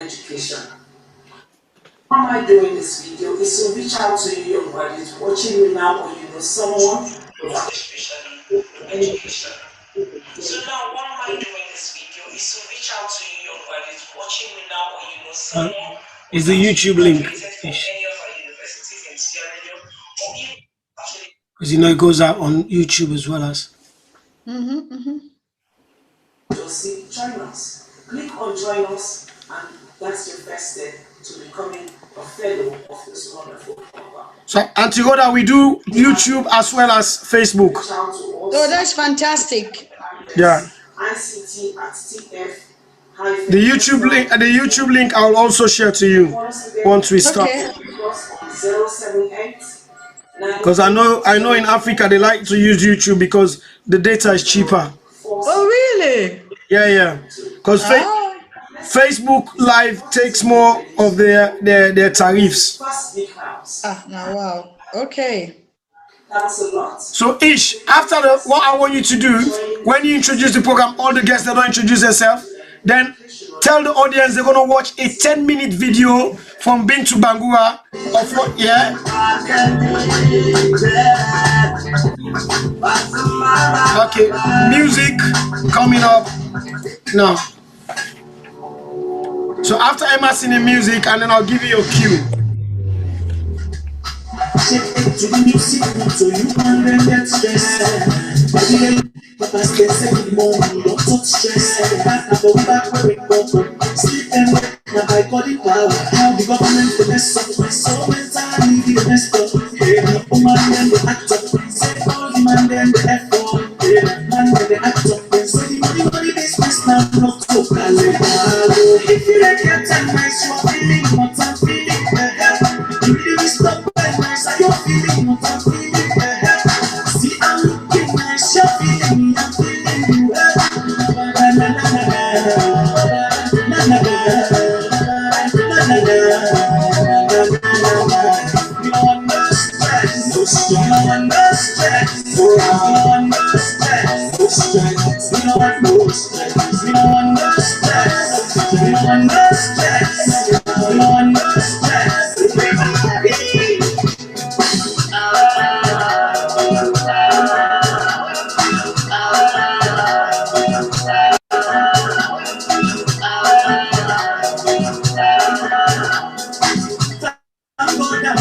education. Why am I doing this video? Is to reach out to you young graduates watching me now, or you know someone without education. So now, why am I doing this video? Is to reach out to you young graduates watching me now, or you know someone. Is the YouTube link? Because you know it goes out on YouTube as well as. Just join us. Click on join us, and that's your first step to becoming a fellow of this wonderful program. So, Auntie Rhoda, we do YouTube as well as Facebook. Oh, that's fantastic. Yeah. ICT at TF. The YouTube link I'll also share to you once we start. Okay. 078. Because I know in Africa they like to use YouTube because the data is cheaper. Oh really? Yeah. Because Facebook Live takes more of their tariffs. Now wow. Okay. That's a lot. So Ish, after what I want you to do, when you introduce the program, all the guests that don't introduce themselves, then tell the audience they're gonna watch a 10-minute video from Bin to Bangura of what, yeah. Okay, music coming up now. So after Emma singing music, and then I'll give you your cue. To the music, so you can then get stressed. But I stay every morning, don't talk stress. I go back where we go. Sleep and wake, now I got the power. How the government the mess up my soul mentally, the messed up. Yeah, the woman then the act up. Say all the man then the effort. Yeah, man then the act up. Then say the money business now not to if you like your time nice, you are feeling what I'm feeling. You really stop when nice, are you feeling what I'm feeling? See, I'm looking nice, you're feeling me, I'm feeling you. You don't want no stress, no stress. You don't want no stress, you don't want no stress, no stress. You don't want no stress, you don't want no stress, you don't want no stress, you don't want no stress.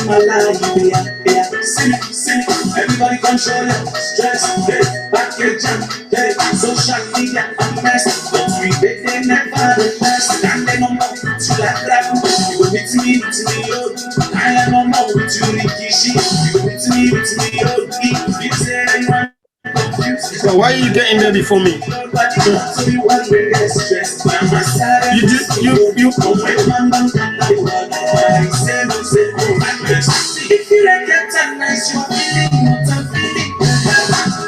My life, yeah. Sing, everybody control your stress, yeah. Back your jam, yeah. Social media, I'm messed. Don't we bet they never the best. And they no more with you like that. You go with me, yo. I am no more with you, Rikishi. You go with me, yo. You say anyone. So why are you getting there before me? If you like that time nice, you're feeling what I'm feeling.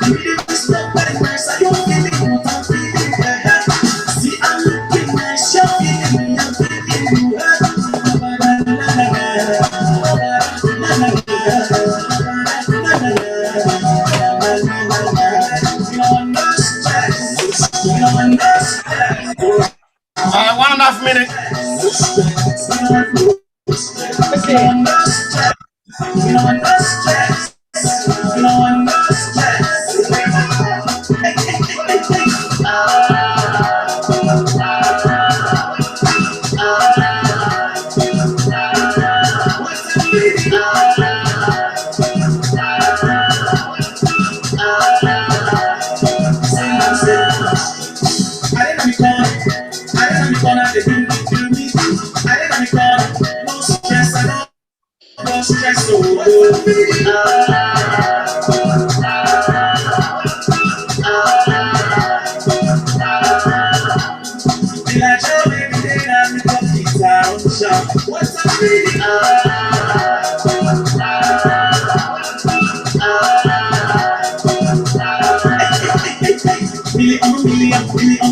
You really stop that nice, are you feeling what I'm feeling? See, I'm looking nice, you're feeling me, I'm feeling you. Alright, 1.5 minutes.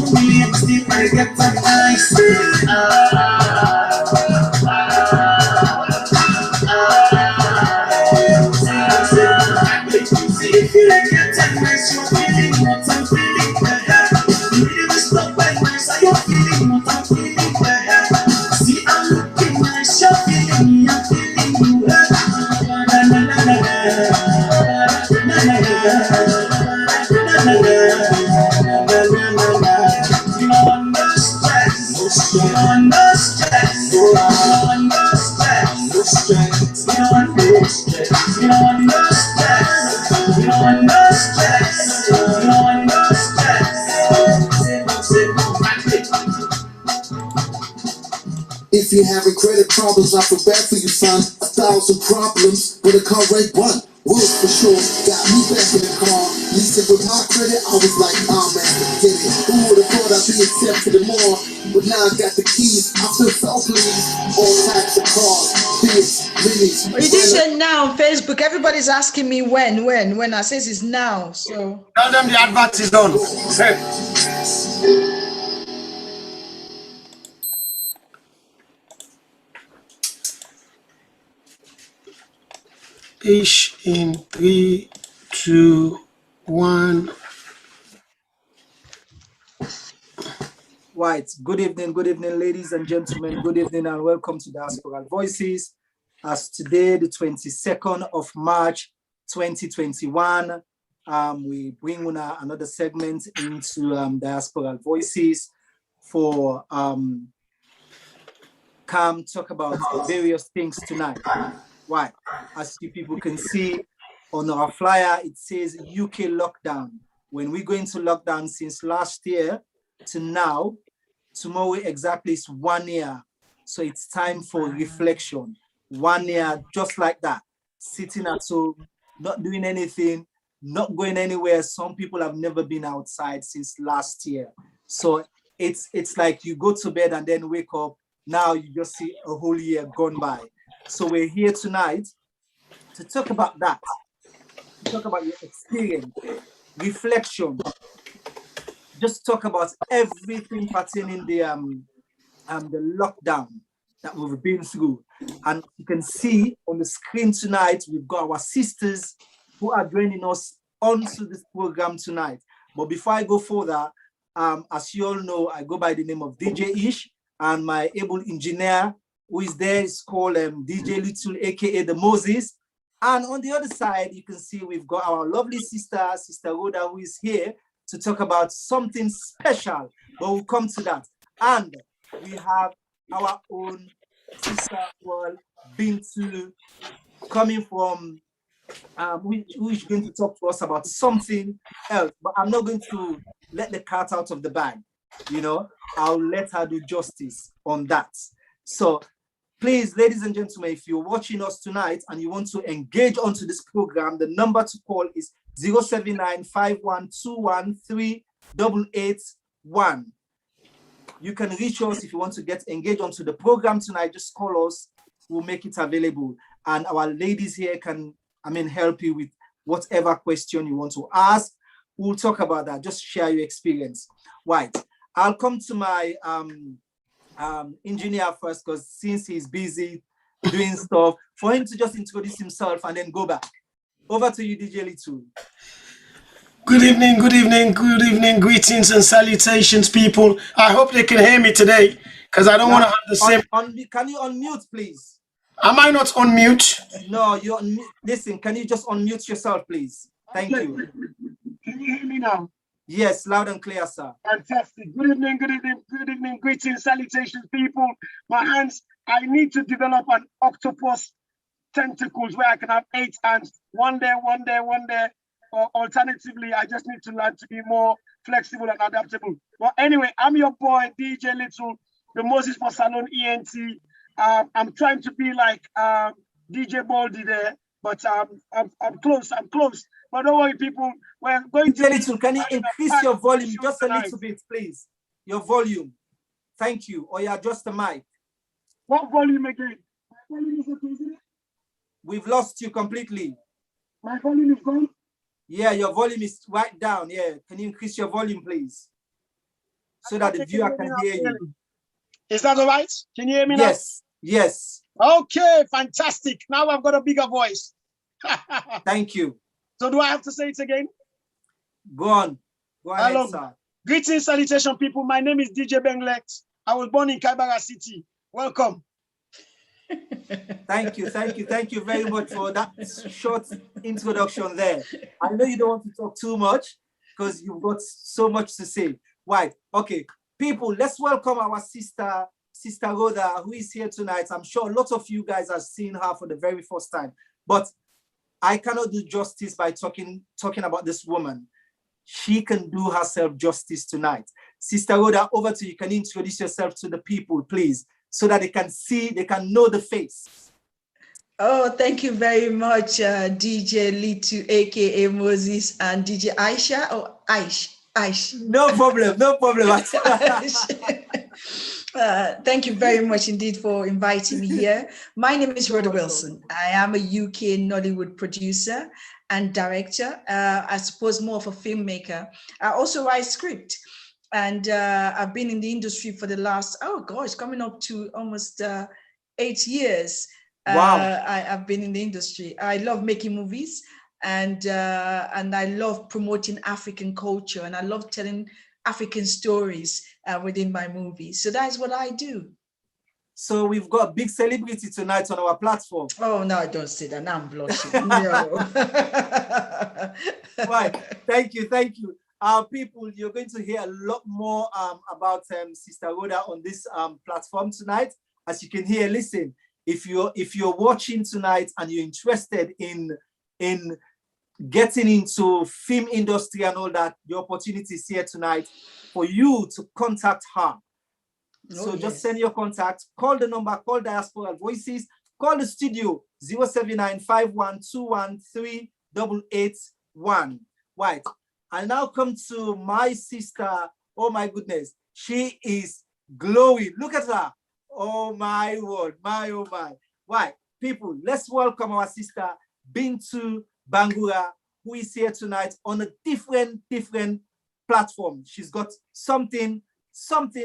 Million, still I get that nice. If you like your time nice, you're feeling what I'm feeling. You really stop by nice, are you feeling what I'm feeling? See, no stress. You don't want no stress. No stress. You don't want no stress. You don't want no stress. You don't want no stress. You don't want no stress. If you're having credit problems, I feel bad for you, son. 1,000 problems, but a car rate one. Wood for sure, got me back in the car. Leasing with my credit, I was like, oh man, forget it. Who would've thought I'd be accepted more? But now I got the keys, I feel so pleased. All types of cars, bigs, minis. You did say now on Facebook. Everybody's asking me when. I says it's now. So Tell them the advert is done. Say. Ish in 3, 2, 1. Right. Good evening, ladies and gentlemen. Good evening and welcome to Diasporal Voices. As today, the 22nd of March, 2021, we bring on another segment into Diasporal Voices for come talk about various things tonight. Why? As you people can see on our flyer, it says UK lockdown. When we go into lockdown since last year to now, tomorrow exactly is 1 year. So it's time for reflection. 1 year, just like that, sitting at home, not doing anything, not going anywhere. Some people have never been outside since last year. So it's like you go to bed and then wake up. Now you just see a whole year gone by. So we're here tonight to talk about that, to talk about your experience, reflection, just talk about everything pertaining the lockdown that we've been through. And you can see on the screen tonight, we've got our sisters who are joining us onto this program tonight. But before I go further, as you all know, I go by the name of DJ Ish, and my able engineer who is there is called DJ Little, aka the Moses. And on the other side, you can see we've got our lovely sister, Sister Rhoda, who is here to talk about something special, but we'll come to that. And we have our own sister, well, Bintu, coming from, who is going to talk to us about something else, but I'm not going to let the cat out of the bag. You know, I'll let her do justice on that. So please, ladies and gentlemen, if you're watching us tonight and you want to engage onto this program, the number to call is 079-5121-3881. You can reach us if you want to get engaged onto the program tonight. Just call us. We'll make it available. And our ladies here can, help you with whatever question you want to ask. We'll talk about that. Just share your experience. Right. I'll come to my engineer first, because since he's busy doing stuff, for him to just introduce himself and then go back. Over to you, DJ Little. Good evening, greetings and salutations, people. I hope they can hear me today, because I don't want to have the same. Can you unmute, please? Am I not on mute? No, you're on mute. Listen, can you just unmute yourself, please? Thank you. Can you hear me now? Yes, loud and clear, sir. Fantastic. Good evening, greetings, salutations, people. My hands, I need to develop an octopus tentacles where I can have 8 hands. One there. Or alternatively, I just need to learn to be more flexible and adaptable. But anyway, I'm your boy, DJ Little, the Moses for Salon ENT. I'm trying to be like DJ Baldy there, but I'm close. But don't worry, people. We're going DJ Little, can you increase your volume just a little bit, please? Your volume. Thank you. Or you adjust the mic. What volume again? My volume is okay, isn't it? We've lost you completely. My volume is gone? Yeah, your volume is right down. Yeah. Can you increase your volume, please? So that the viewer can hear you. Is that all right? Can you hear me now? Yes. Okay, fantastic. Now I've got a bigger voice. Thank you. So do I have to say it again? Go on. Go ahead, sir. Greetings, salutation, people. My name is DJ Benglet. I was born in Kaibara City. Welcome. Thank you very much for that short introduction there. I know you don't want to talk too much because you've got so much to say. Right, okay. People, let's welcome our sister Sister Rhoda, who is here tonight. I'm sure a lot of you guys have seen her for the very first time, but I cannot do justice by talking about this woman. She can do herself justice tonight. Sister Rhoda, over to you. Can you introduce yourself to the people, please, so that they can see, they can know the face? Oh, thank you very much, DJ Litu, aka Moses, and DJ Aisha. Oh, Aish. No problem, no problem. Thank you very much indeed for inviting me here. My name is Rhoda Wilson. I am a UK Nollywood producer and director. I suppose more of a filmmaker. I also write script, and I've been in the industry for the last, coming up to almost 8 years. Wow. I've been in the industry. I love making movies, and I love promoting African culture, and I love telling African stories within my movies. So that's what I do. So we've got a big celebrity tonight on our platform. Oh, no, don't say that. Now I'm blushing. No. Right. Thank you. People, you're going to hear a lot more about Sister Rhoda on this platform tonight. As you can hear, listen, if you're watching tonight and you're interested in getting into film industry and all that, the opportunity is here tonight for you to contact her. So just send your contact, call the number, call Diaspora Voices, call the studio 07951213881. Right. I now come to my sister. Oh my goodness, she is glowing. Look at her. Oh my word, my oh my. Right, people, let's welcome our sister Bintu Bangura, who is here tonight on a different platform. She's got something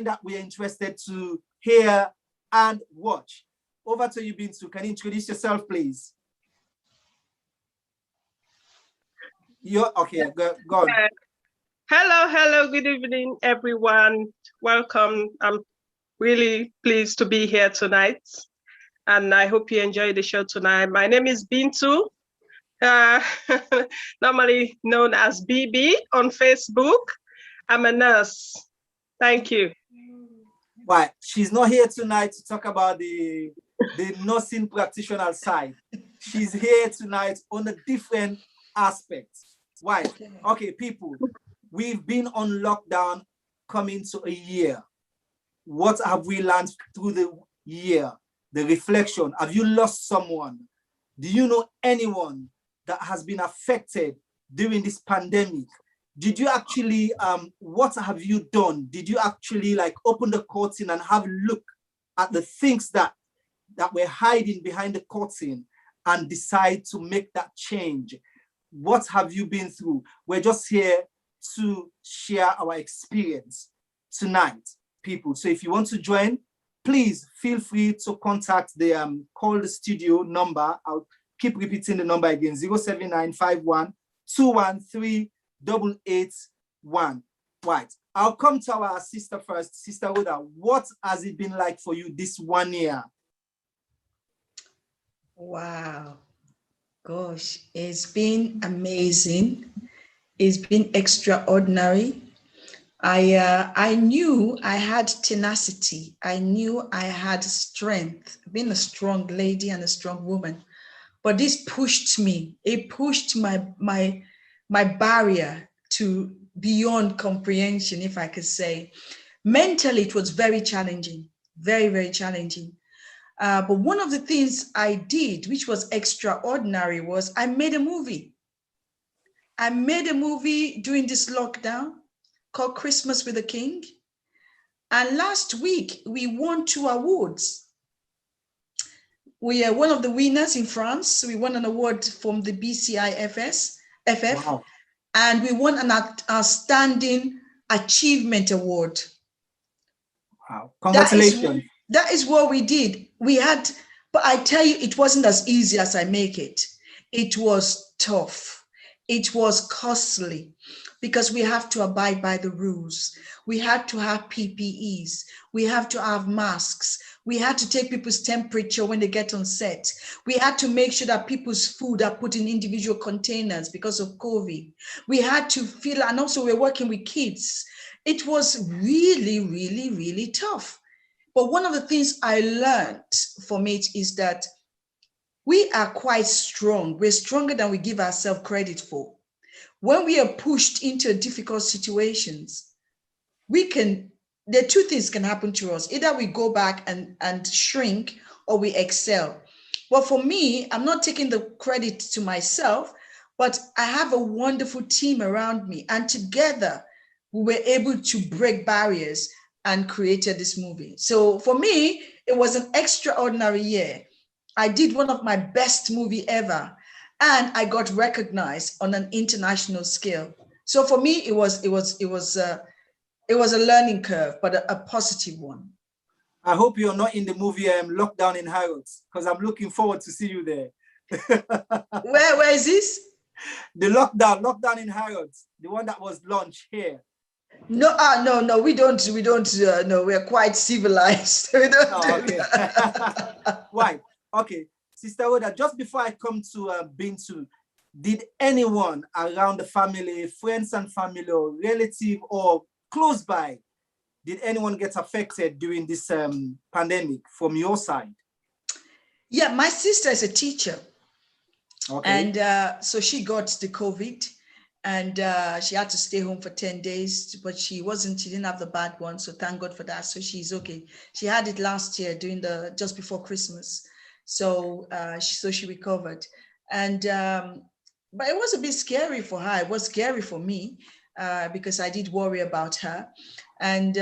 that we are interested to hear and watch. Over to you, Bintu. Can you introduce yourself, please? You're okay. Go on. Hello. Good evening, everyone. Welcome. I'm really pleased to be here tonight, and I hope you enjoy the show tonight. My name is Bintu, normally known as BB on Facebook. I'm a nurse. Thank you. Right. She's not here tonight to talk about the nursing practitioner side. She's here tonight on a different aspect. Right. Okay, people, we've been on lockdown coming to a year. What have we learned through the year? The reflection. Have you lost someone? Do you know anyone that has been affected during this pandemic? Did you actually, what have you done? Did you actually like open the curtain and have a look at the things that were hiding behind the curtain and decide to make that change? What have you been through? We're just here to share our experience tonight, people. So if you want to join, please feel free to contact the call the studio number. I'll keep repeating the number again, 07951213881. Right. I'll come to our sister first. Sister Rhoda, what has it been like for you this 1 year? Wow. Gosh, it's been amazing. It's been extraordinary. I knew I had tenacity. I knew I had strength, being a strong lady and a strong woman. But this pushed me. It pushed my barrier to beyond comprehension, if I could say. Mentally, it was very challenging, very, very challenging. But one of the things I did, which was extraordinary, was I made a movie. I made a movie during this lockdown called Christmas with the King. And last week, we won 2 awards. We are one of the winners in France. We won an award from the BCIFF, Wow. and we won an Outstanding Achievement Award. Wow. Congratulations. That is what we did. We had, but I tell you, it wasn't as easy as I make it. It was tough. It was costly because we have to abide by the rules. We had to have PPEs. We have to have masks. We had to take people's temperature when they get on set. We had to make sure that people's food are put in individual containers because of COVID. We had to feel, and also we're working with kids. It was really, really, really tough. But one of the things I learned from it is that we are quite strong. We're stronger than we give ourselves credit for. When we are pushed into difficult situations, there are two things can happen to us. Either we go back and shrink, or we excel. Well, for me, I'm not taking the credit to myself, but I have a wonderful team around me. And together, we were able to break barriers and created this movie. So for me, it was an extraordinary year. I did one of my best movie ever, and I got recognized on an international scale. So for me, it was a learning curve, but a positive one. I hope you're not in the movie Lockdown in Harrods, because I'm looking forward to see you there. Where is this? The lockdown in Harrods, the one that was launched here. No, no, we don't. No, we're quite civilized. We don't do Okay. that. Why? Okay, Sister Rhoda, just before I come to Bintu, did anyone around the family, friends and family, or relative, or close by, did anyone get affected during this pandemic from your side? Yeah, my sister is a teacher. Okay. And so she got the COVID, and she had to stay home for 10 days, but she didn't have the bad one. So thank God for that. So she's okay. She had it last year just before Christmas. So she recovered. And, but it was a bit scary for her. It was scary for me because I did worry about her. And,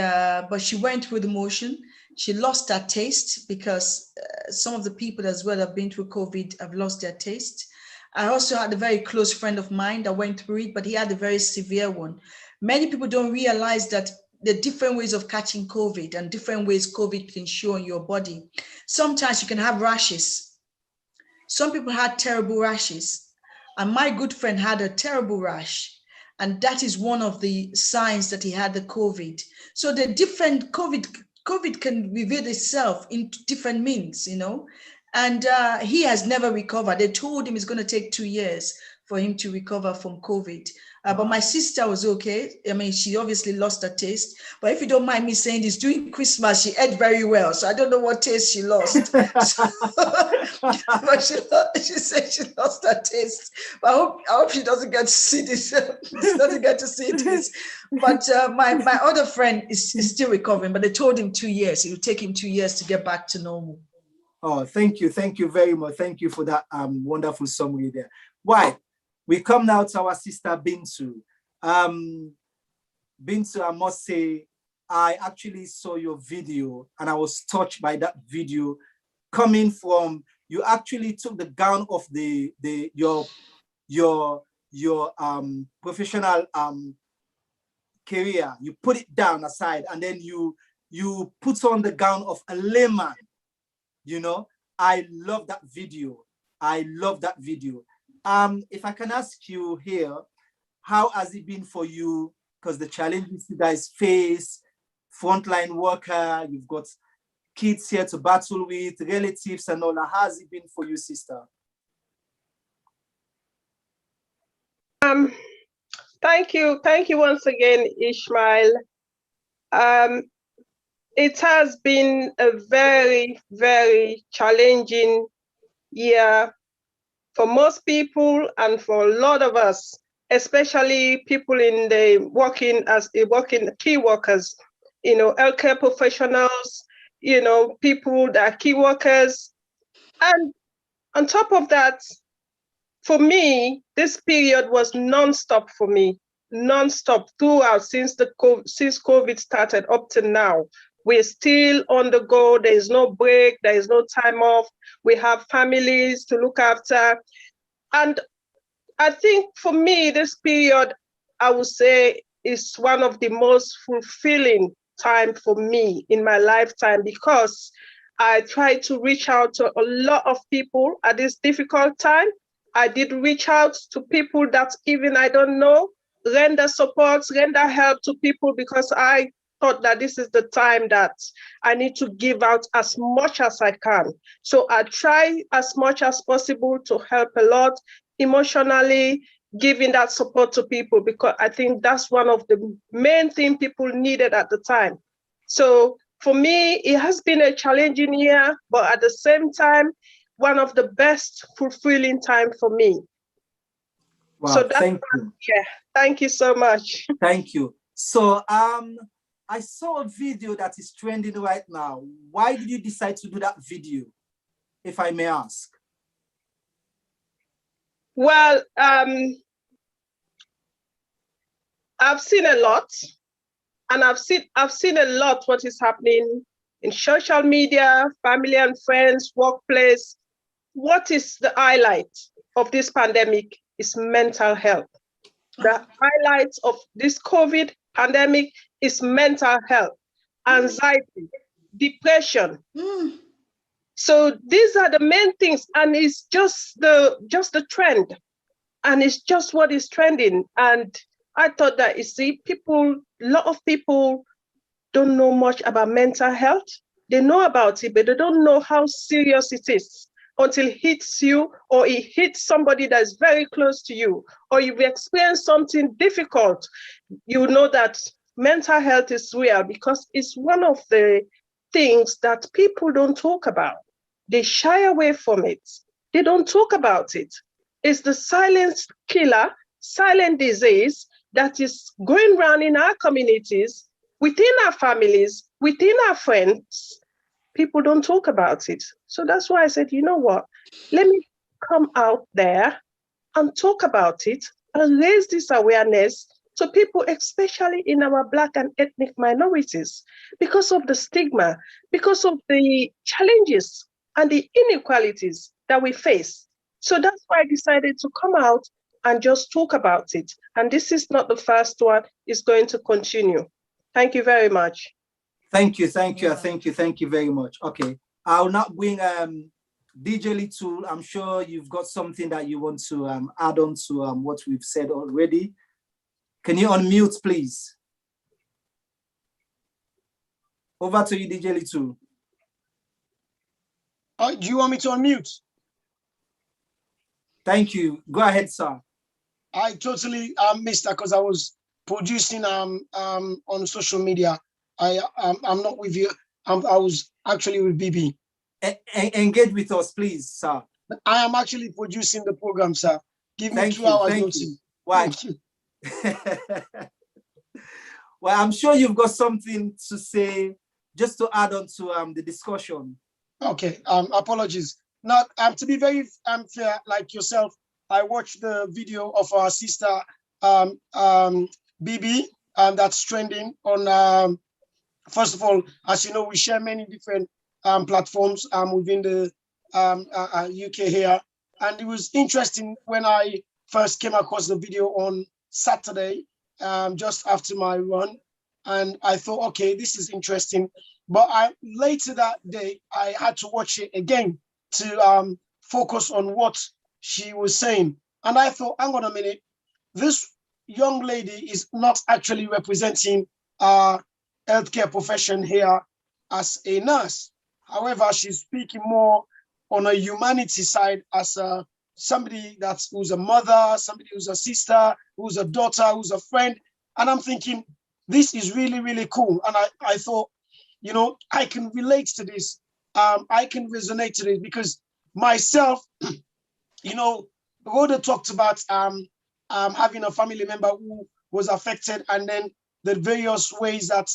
but she went through the motion. She lost her taste because some of the people as well have been through COVID have lost their taste. I also had a very close friend of mine that went through it, but he had a very severe one. Many people don't realize that there are different ways of catching COVID and different ways COVID can show in your body. Sometimes you can have rashes. Some people had terrible rashes. And my good friend had a terrible rash. And that is one of the signs that he had the COVID. So the different COVID can reveal itself in different means, and he has never recovered. They told him it's going to take 2 years for him to recover from COVID. But my sister was okay. I mean, she obviously lost her taste. But if you don't mind me saying this, during Christmas, she ate very well. So I don't know what taste she lost. But she said she lost her taste. But I hope she doesn't get to see this. Doesn't get to see this. But my other friend is still recovering. But they told him 2 years. It would take him 2 years to get back to normal. Oh, thank you very much. Thank you for that wonderful summary there. Why? We come now to our sister Bintu. Bintu, I must say, I actually saw your video and I was touched by that video coming from, you actually took the gown of your professional career, you put it down aside, and then you put on the gown of a layman. I love that video. I love that video. If I can ask you here, how has it been for you? Because the challenges you guys face, frontline worker, you've got kids here to battle with, relatives and all that. How has it been for you, sister? Thank you once again, Ishmael. It has been a very, very challenging year for most people and for a lot of us, especially people in the working key workers, healthcare professionals, people that are key workers. And on top of that, for me, this period was non-stop for me, non-stop throughout since COVID started up to now. We're still on the go. There is no break. There is no time off. We have families to look after. And I think for me, this period, I would say, is one of the most fulfilling time for me in my lifetime, because I tried to reach out to a lot of people at this difficult time. I did reach out to people that even I don't know, render support, render help to people, because I thought that this is the time that I need to give out as much as I can. So I try as much as possible to help a lot emotionally, giving that support to people, because I think that's one of the main things people needed at the time. So For me, it has been a challenging year, but at the same time, one of the best fulfilling time for me. Wow, so that's, thank you. Yeah, thank you so much. Thank you. So I saw a video that is trending right now. Why did you decide to do that video, if I may ask? Well, I've seen a lot, and I've seen a lot what is happening in social media, family and friends, workplace. What is the highlight of this pandemic is mental health. The highlight of this COVID pandemic is mental health, anxiety, depression. So these are the main things, and it's just the trend, and it's just what is trending. And I thought that, you see, a lot of people don't know much about mental health. They know about it, but they don't know how serious it is until it hits you, or it hits somebody that's very close to you, or you've experienced something difficult. You know that mental health is real, because it's one of the things that people don't talk about. They shy away from it. They don't talk about it. It's the silent killer, silent disease that is going around in our communities, within our families, within our friends. People don't talk about it. So that's why I said, you know what? Let me come out there and talk about it and raise this awareness to people, especially in our Black and ethnic minorities, because of the stigma, because of the challenges and the inequalities that we face. So that's why I decided to come out and just talk about it. And this is not the first one, it's going to continue. Thank you very much. Thank you very much. Okay, I'll now bring DJ Little. I'm sure you've got something that you want to add on to what we've said already. Can you unmute, please? Over to you, DJ Little. Do you want me to unmute? Thank you. Go ahead, sir. I totally missed that because I was producing on social media. I'm not with you. I was actually with BB. Engage with us, please, sir. I am actually producing the program, sir. Give me 2 hours notice. Why? Well, I'm sure you've got something to say just to add on to the discussion. Okay. Apologies. Now, to be very fair, like yourself, I watched the video of our sister BB, and that's trending on. First of all, as you know, we share many different platforms within the UK here, and it was interesting when I first came across the video on Saturday, just after my run, and I thought, okay, this is interesting. But later that day, I had to watch it again to focus on what she was saying, and I thought, hang on a minute, this young lady is not actually representing healthcare profession here as a nurse. However, she's speaking more on a humanity side as somebody who's a mother, somebody who's a sister, who's a daughter, who's a friend. And I'm thinking, this is really, really cool. And I thought, you know, I can relate to this. I can resonate to this because myself, you know, Rhoda talked about having a family member who was affected, and then the various ways that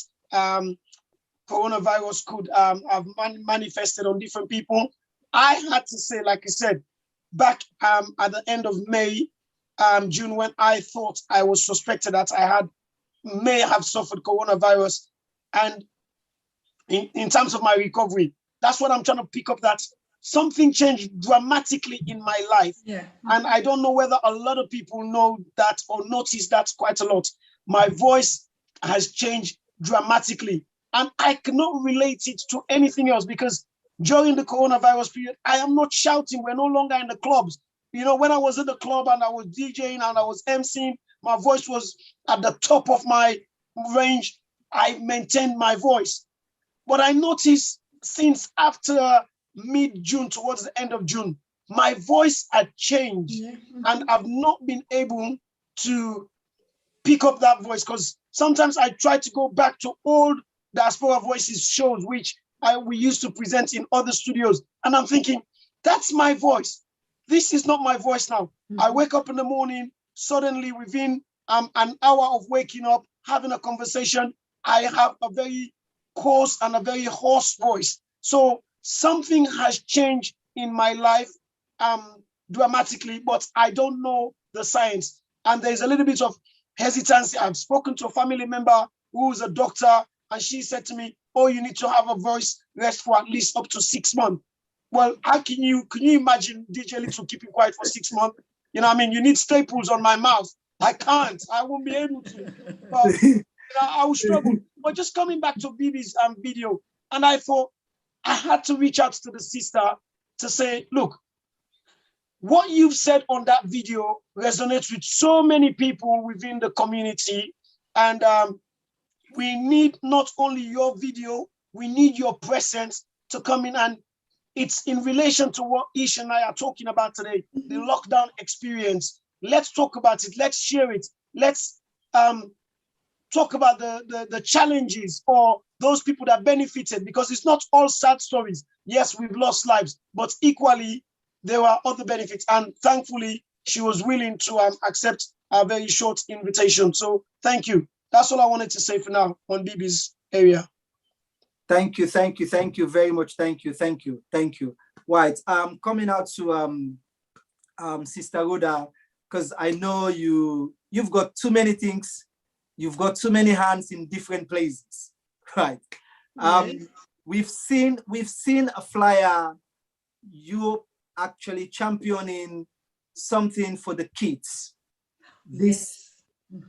coronavirus could have manifested on different people. I had to say, like I said, back at the end of May, June, when I thought I was suspected that I may have suffered coronavirus, and in terms of my recovery, that's what I'm trying to pick up, that something changed dramatically in my life. Yeah. And I don't know whether a lot of people know that or notice that quite a lot. My voice has changed dramatically, and I cannot relate it to anything else because during the coronavirus period, I am not shouting. We're no longer in the clubs. You know, when I was in the club and I was DJing and I was emceeing, my voice was at the top of my range. I maintained my voice. But I noticed since after mid-June, towards the end of June, my voice had changed, and I've not been able to pick up that voice because sometimes I try to go back to old Diaspora Voices shows, which we used to present in other studios. And I'm thinking, that's my voice. This is not my voice now. I wake up in the morning, suddenly within an hour of waking up, having a conversation, I have a very coarse and a very hoarse voice. So something has changed in my life dramatically, but I don't know the science. And there's a little bit of hesitancy. I've spoken to a family member who's a doctor, and she said to me, oh, you need to have a voice rest for at least up to 6 months. Well, how can you imagine DJ Little keeping quiet for 6 months? You know what I mean? You need staples on my mouth. I can't. I won't be able to. But I will struggle. But just coming back to Bibi's video, and I thought I had to reach out to the sister to say, look, what you've said on that video resonates with so many people within the community. And we need not only your video, we need your presence to come in. And it's in relation to what Ish and I are talking about today, the lockdown experience. Let's talk about it. Let's share it. Let's talk about the challenges for those people that benefited, because it's not all sad stories. Yes, we've lost lives, but equally, there were other benefits. And thankfully, she was willing to accept our very short invitation. So thank you. That's all I wanted to say for now on Bibi's area. Thank you very much. Thank you. Right, coming out to Sister Rhoda, because I know you've got too many things, you've got too many hands in different places, right? Yes. We've seen a flyer, you actually championing something for the kids. This, yes.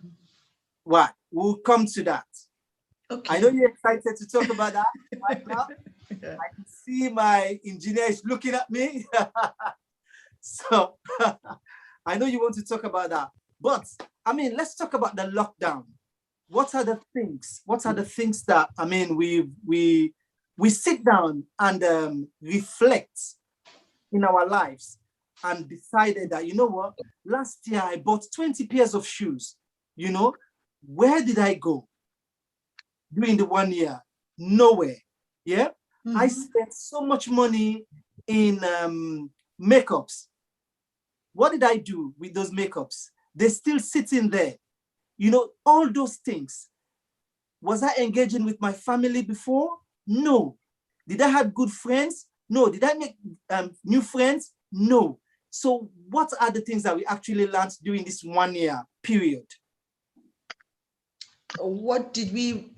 Right, we'll come to that. Okay. I know you're excited to talk about that right now. Yeah. I can see my engineer is looking at me. So I know you want to talk about that. But I mean, let's talk about the lockdown. What are the things? What are the things that, I mean, we sit down and reflect in our lives and decided that, you know what, last year I bought 20 pairs of shoes. You know, where did I go? During the 1 year, nowhere. Yeah, I spent so much money in makeups. What did I do with those makeups? They're still sitting there. You know, all those things. Was I engaging with my family before? No. Did I have good friends? No. Did I make new friends? No. So what are the things that we actually learned during this 1 year period? What did we,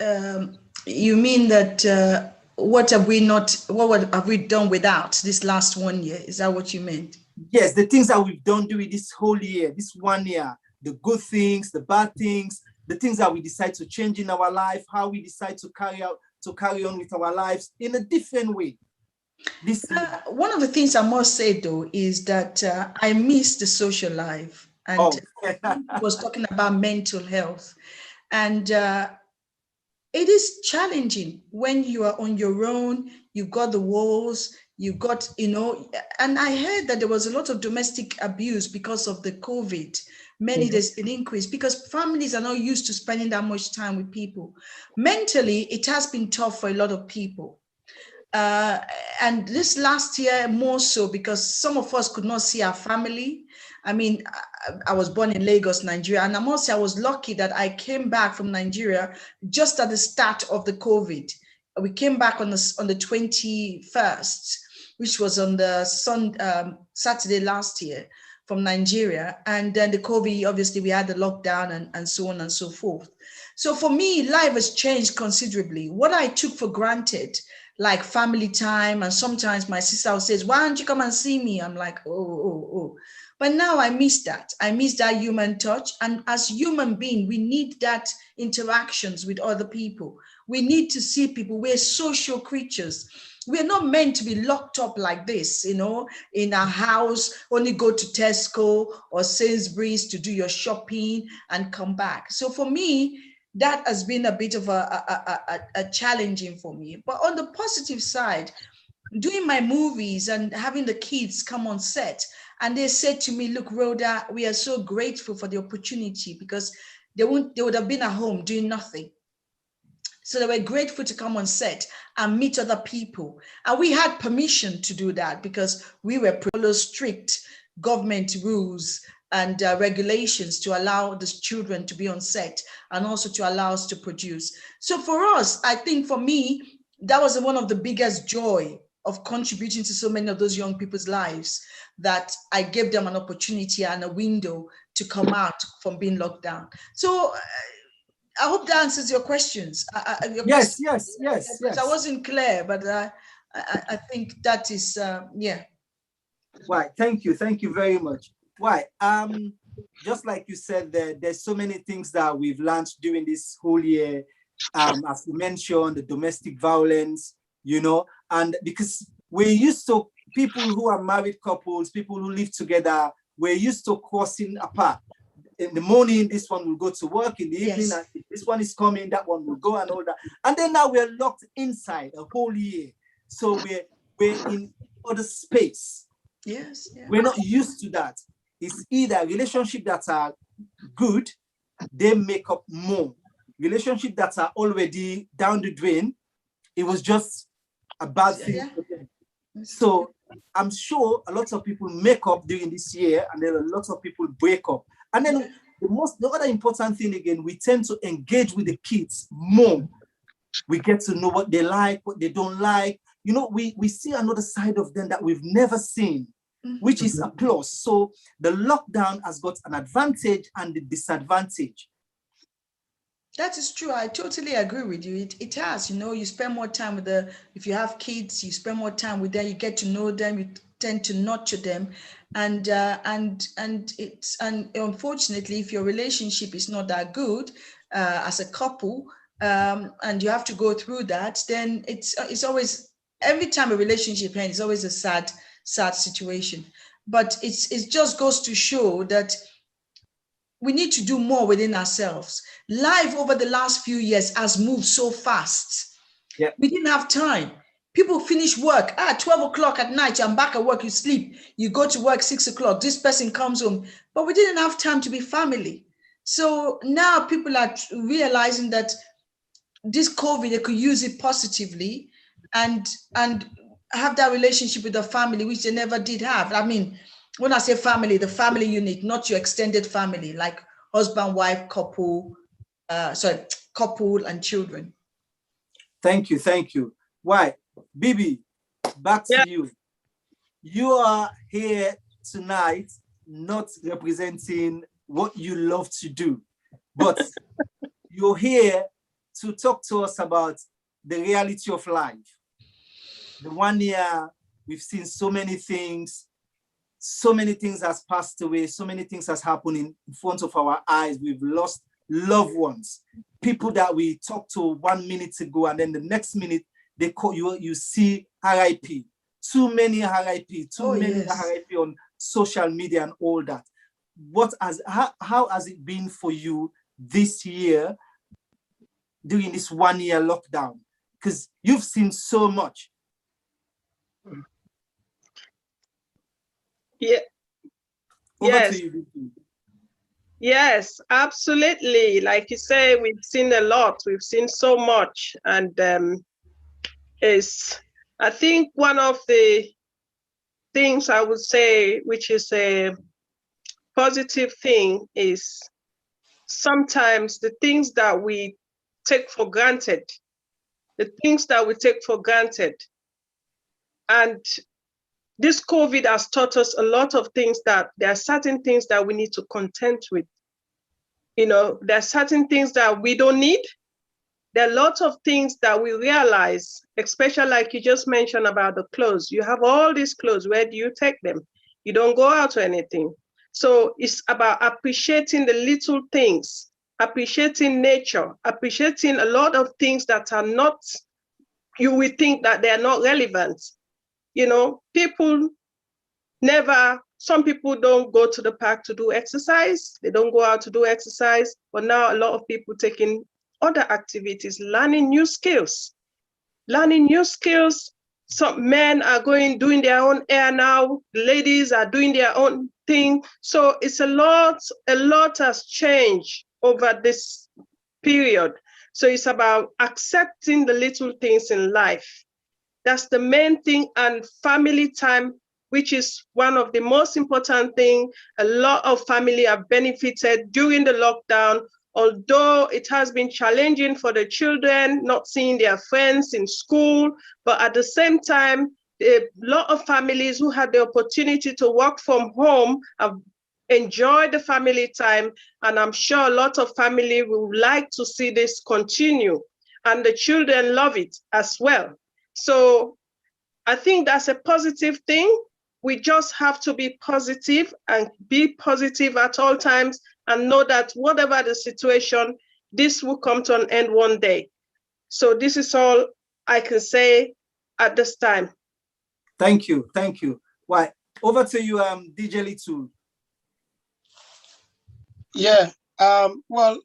you mean that, what have we done without this last 1 year? Is that what you meant? Yes, the things that we've done during this whole year, this 1 year, the good things, the bad things, the things that we decide to change in our life, how we decide to carry on with our lives in a different way. One of the things I must say though, is that I miss the social life, and was talking about mental health. And it is challenging when you are on your own, you've got the walls, you've got, you know, and I heard that there was a lot of domestic abuse because of the COVID. There's an increase because families are not used to spending that much time with people. Mentally, it has been tough for a lot of people. And this last year more so because some of us could not see our family. I mean, I was born in Lagos, Nigeria, and I must say I was lucky that I came back from Nigeria just at the start of the COVID. We came back on the 21st, which was on the Saturday last year from Nigeria. And then the COVID, obviously we had the lockdown and so on and so forth. So for me, life has changed considerably. What I took for granted, like family time, and sometimes my sister says, why don't you come and see me? I'm like, oh. But now I miss that. I miss that human touch. And as human beings, we need that interactions with other people. We need to see people. We're social creatures. We're not meant to be locked up like this, you know, in a house, only go to Tesco or Sainsbury's to do your shopping and come back. So for me, that has been a bit of a challenging for me. But on the positive side, doing my movies and having the kids come on set, and they said to me, look, Rhoda, we are so grateful for the opportunity because they would have been at home doing nothing. So they were grateful to come on set and meet other people. And we had permission to do that because we were follow strict government rules and regulations to allow the children to be on set and also to allow us to produce. So for us, I think for me, that was one of the biggest joy of contributing to so many of those young people's lives, that I gave them an opportunity and a window to come out from being locked down. So I hope that answers your questions. Yes. I wasn't clear, but I think that is, yeah. Right, thank you very much. Right, just like you said, there's so many things that we've learned during this whole year. As you mentioned, the domestic violence, you know, and because we're used to people who are married couples, people who live together, we're used to crossing apart. In the morning, this one will go to work. In the evening, and this one is coming, that one will go, and all that. And then now we're locked inside a whole year. So we're in other space. Yes. Yeah. We're not used to that. It's either relationships that are good, they make up more. Relationships that are already down the drain, it was just a bad thing for them. So I'm sure a lot of people make up during this year, and then a lot of people break up. And then the other important thing again, we tend to engage with the kids more. We get to know what they like, what they don't like. You know, we see another side of them that we've never seen, which is a plus. So the lockdown has got an advantage and the disadvantage. That is true. I totally agree with you. It has, you know, you spend more time with if you have kids, you spend more time with them, you get to know them, you tend to nurture them. And unfortunately, if your relationship is not that good as a couple, and you have to go through that, then it's always, every time a relationship ends, it's always a sad situation. But it just goes to show that we need to do more within ourselves. Life over the last few years has moved so fast. Yeah. We didn't have time. People finish work, 12 o'clock at night, I'm back at work, you sleep. You go to work 6 o'clock, this person comes home. But we didn't have time to be family. So now people are realizing that this COVID, they could use it positively and have that relationship with the family, which they never did have. I mean, when I say family, the family unit, not your extended family, like husband, wife, couple, couple and children. Thank you. Why? Bibi, back to you. You are here tonight, not representing what you love to do, but you're here to talk to us about the reality of life. The 1 year, we've seen so many things has passed away, so many things has happened in front of our eyes. We've lost loved ones, people that we talked to 1 minute ago, and then the next minute they call you see RIP. Too many RIP, RIP on social media and all that. How has it been for you this year during this 1 year lockdown? Because you've seen so much. Yeah. Over to you. Yes, absolutely. Like you say, we've seen a lot. We've seen so much, and I think one of the things I would say, which is a positive thing, is sometimes the things that we take for granted, and this COVID has taught us a lot of things, that there are certain things that we need to contend with. You know, there are certain things that we don't need. There are lots of things that we realize, especially like you just mentioned about the clothes. You have all these clothes, where do you take them? You don't go out or anything. So it's about appreciating the little things, appreciating nature, appreciating a lot of things that are not, you would think that they are not relevant. You know, some people don't go to the park to do exercise. They don't go out to do exercise. But now a lot of people taking other activities, learning new skills. Some men are doing their own hair now. Ladies are doing their own thing. So it's a lot has changed over this period. So it's about accepting the little things in life. That's the main thing. And family time, which is one of the most important things. A lot of family have benefited during the lockdown, although it has been challenging for the children, not seeing their friends in school. But at the same time, a lot of families who had the opportunity to work from home have enjoyed the family time. And I'm sure a lot of family would like to see this continue. And the children love it as well. So I think that's a positive thing. We just have to be positive and be positive at all times and know that whatever the situation, this will come to an end one day. So this is all I can say at this time. Thank you. Thank you. Right. Over to you, DJ Little. Yeah. Well,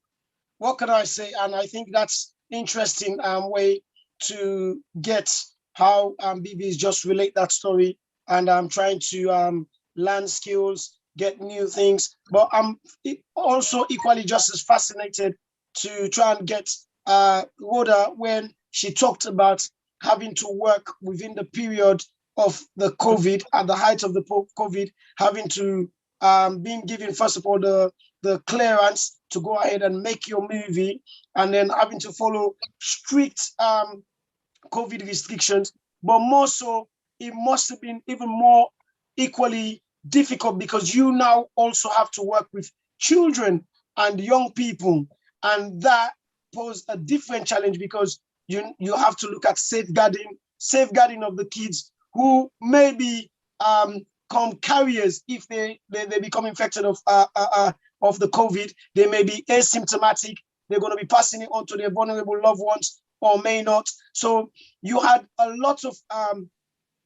what can I say? And I think that's interesting way to get how BBs just relate that story, and I'm trying to learn skills, get new things. But I'm also equally just as fascinated to try and get Rhoda when she talked about having to work within the period of the COVID, at the height of the COVID, having to being given, first of all, the clearance to go ahead and make your movie, and then having to follow strict COVID restrictions. But more so, it must have been even more equally difficult because you now also have to work with children and young people. And that posed a different challenge because you have to look at safeguarding of the kids who may be come carriers if they become infected of the COVID. They may be asymptomatic. They're going to be passing it on to their vulnerable loved ones or may not. So you had a lot of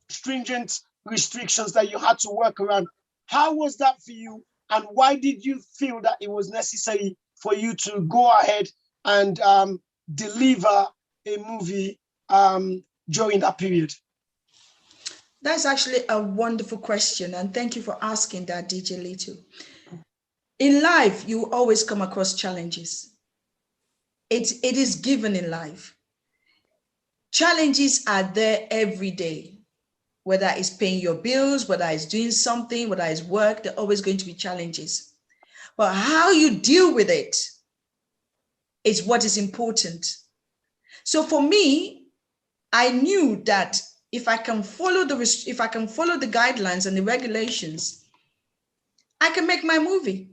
stringent restrictions that you had to work around. How was that for you? And why did you feel that it was necessary for you to go ahead and deliver a movie during that period? That's actually a wonderful question. And thank you for asking that, DJ Little. In life, you always come across challenges. It is given in life. Challenges are there every day, whether it's paying your bills, whether it's doing something, whether it's work, there are always going to be challenges. But how you deal with it is what is important. So for me, I knew that if I can follow the guidelines and the regulations, I can make my movie.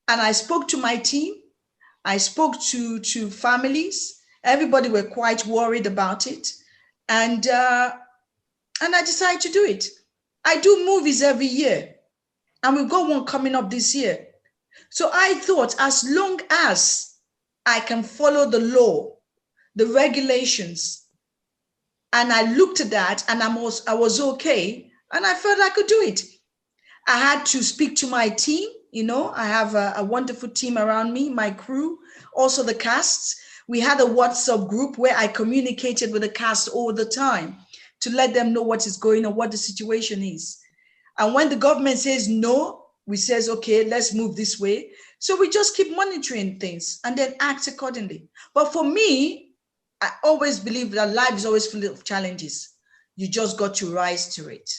And I spoke to my team. I spoke to families. Everybody were quite worried about it. And I decided to do it. I do movies every year. And we've got one coming up this year. So I thought as long as I can follow the law, the regulations, and I looked at that and I was okay, and I felt I could do it. I had to speak to my team. You know, I have a wonderful team around me, my crew, also the casts. We had a WhatsApp group where I communicated with the cast all the time to let them know what is going on, what the situation is. And when the government says no, we says, okay, let's move this way. So we just keep monitoring things and then act accordingly. But for me, I always believe that life is always full of challenges. You just got to rise to it,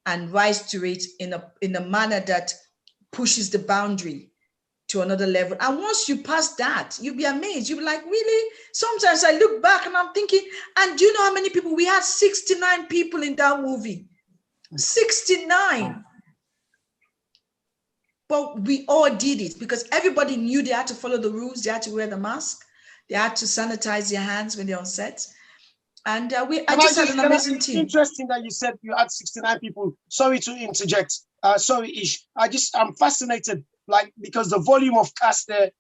and rise to it in a manner that pushes the boundary to another level. And once you pass that, you'll be amazed. You'll be like, really? Sometimes I look back and I'm thinking, and do you know how many people? We had 69 people in that movie. 69. But we all did it because everybody knew they had to follow the rules. They had to wear the mask. They had to sanitize their hands when they're on set. And I just had an amazing team. Interesting that you said you had 69 people. Sorry to interject. Sorry, Ish. I'm fascinated, like, because the volume of cast there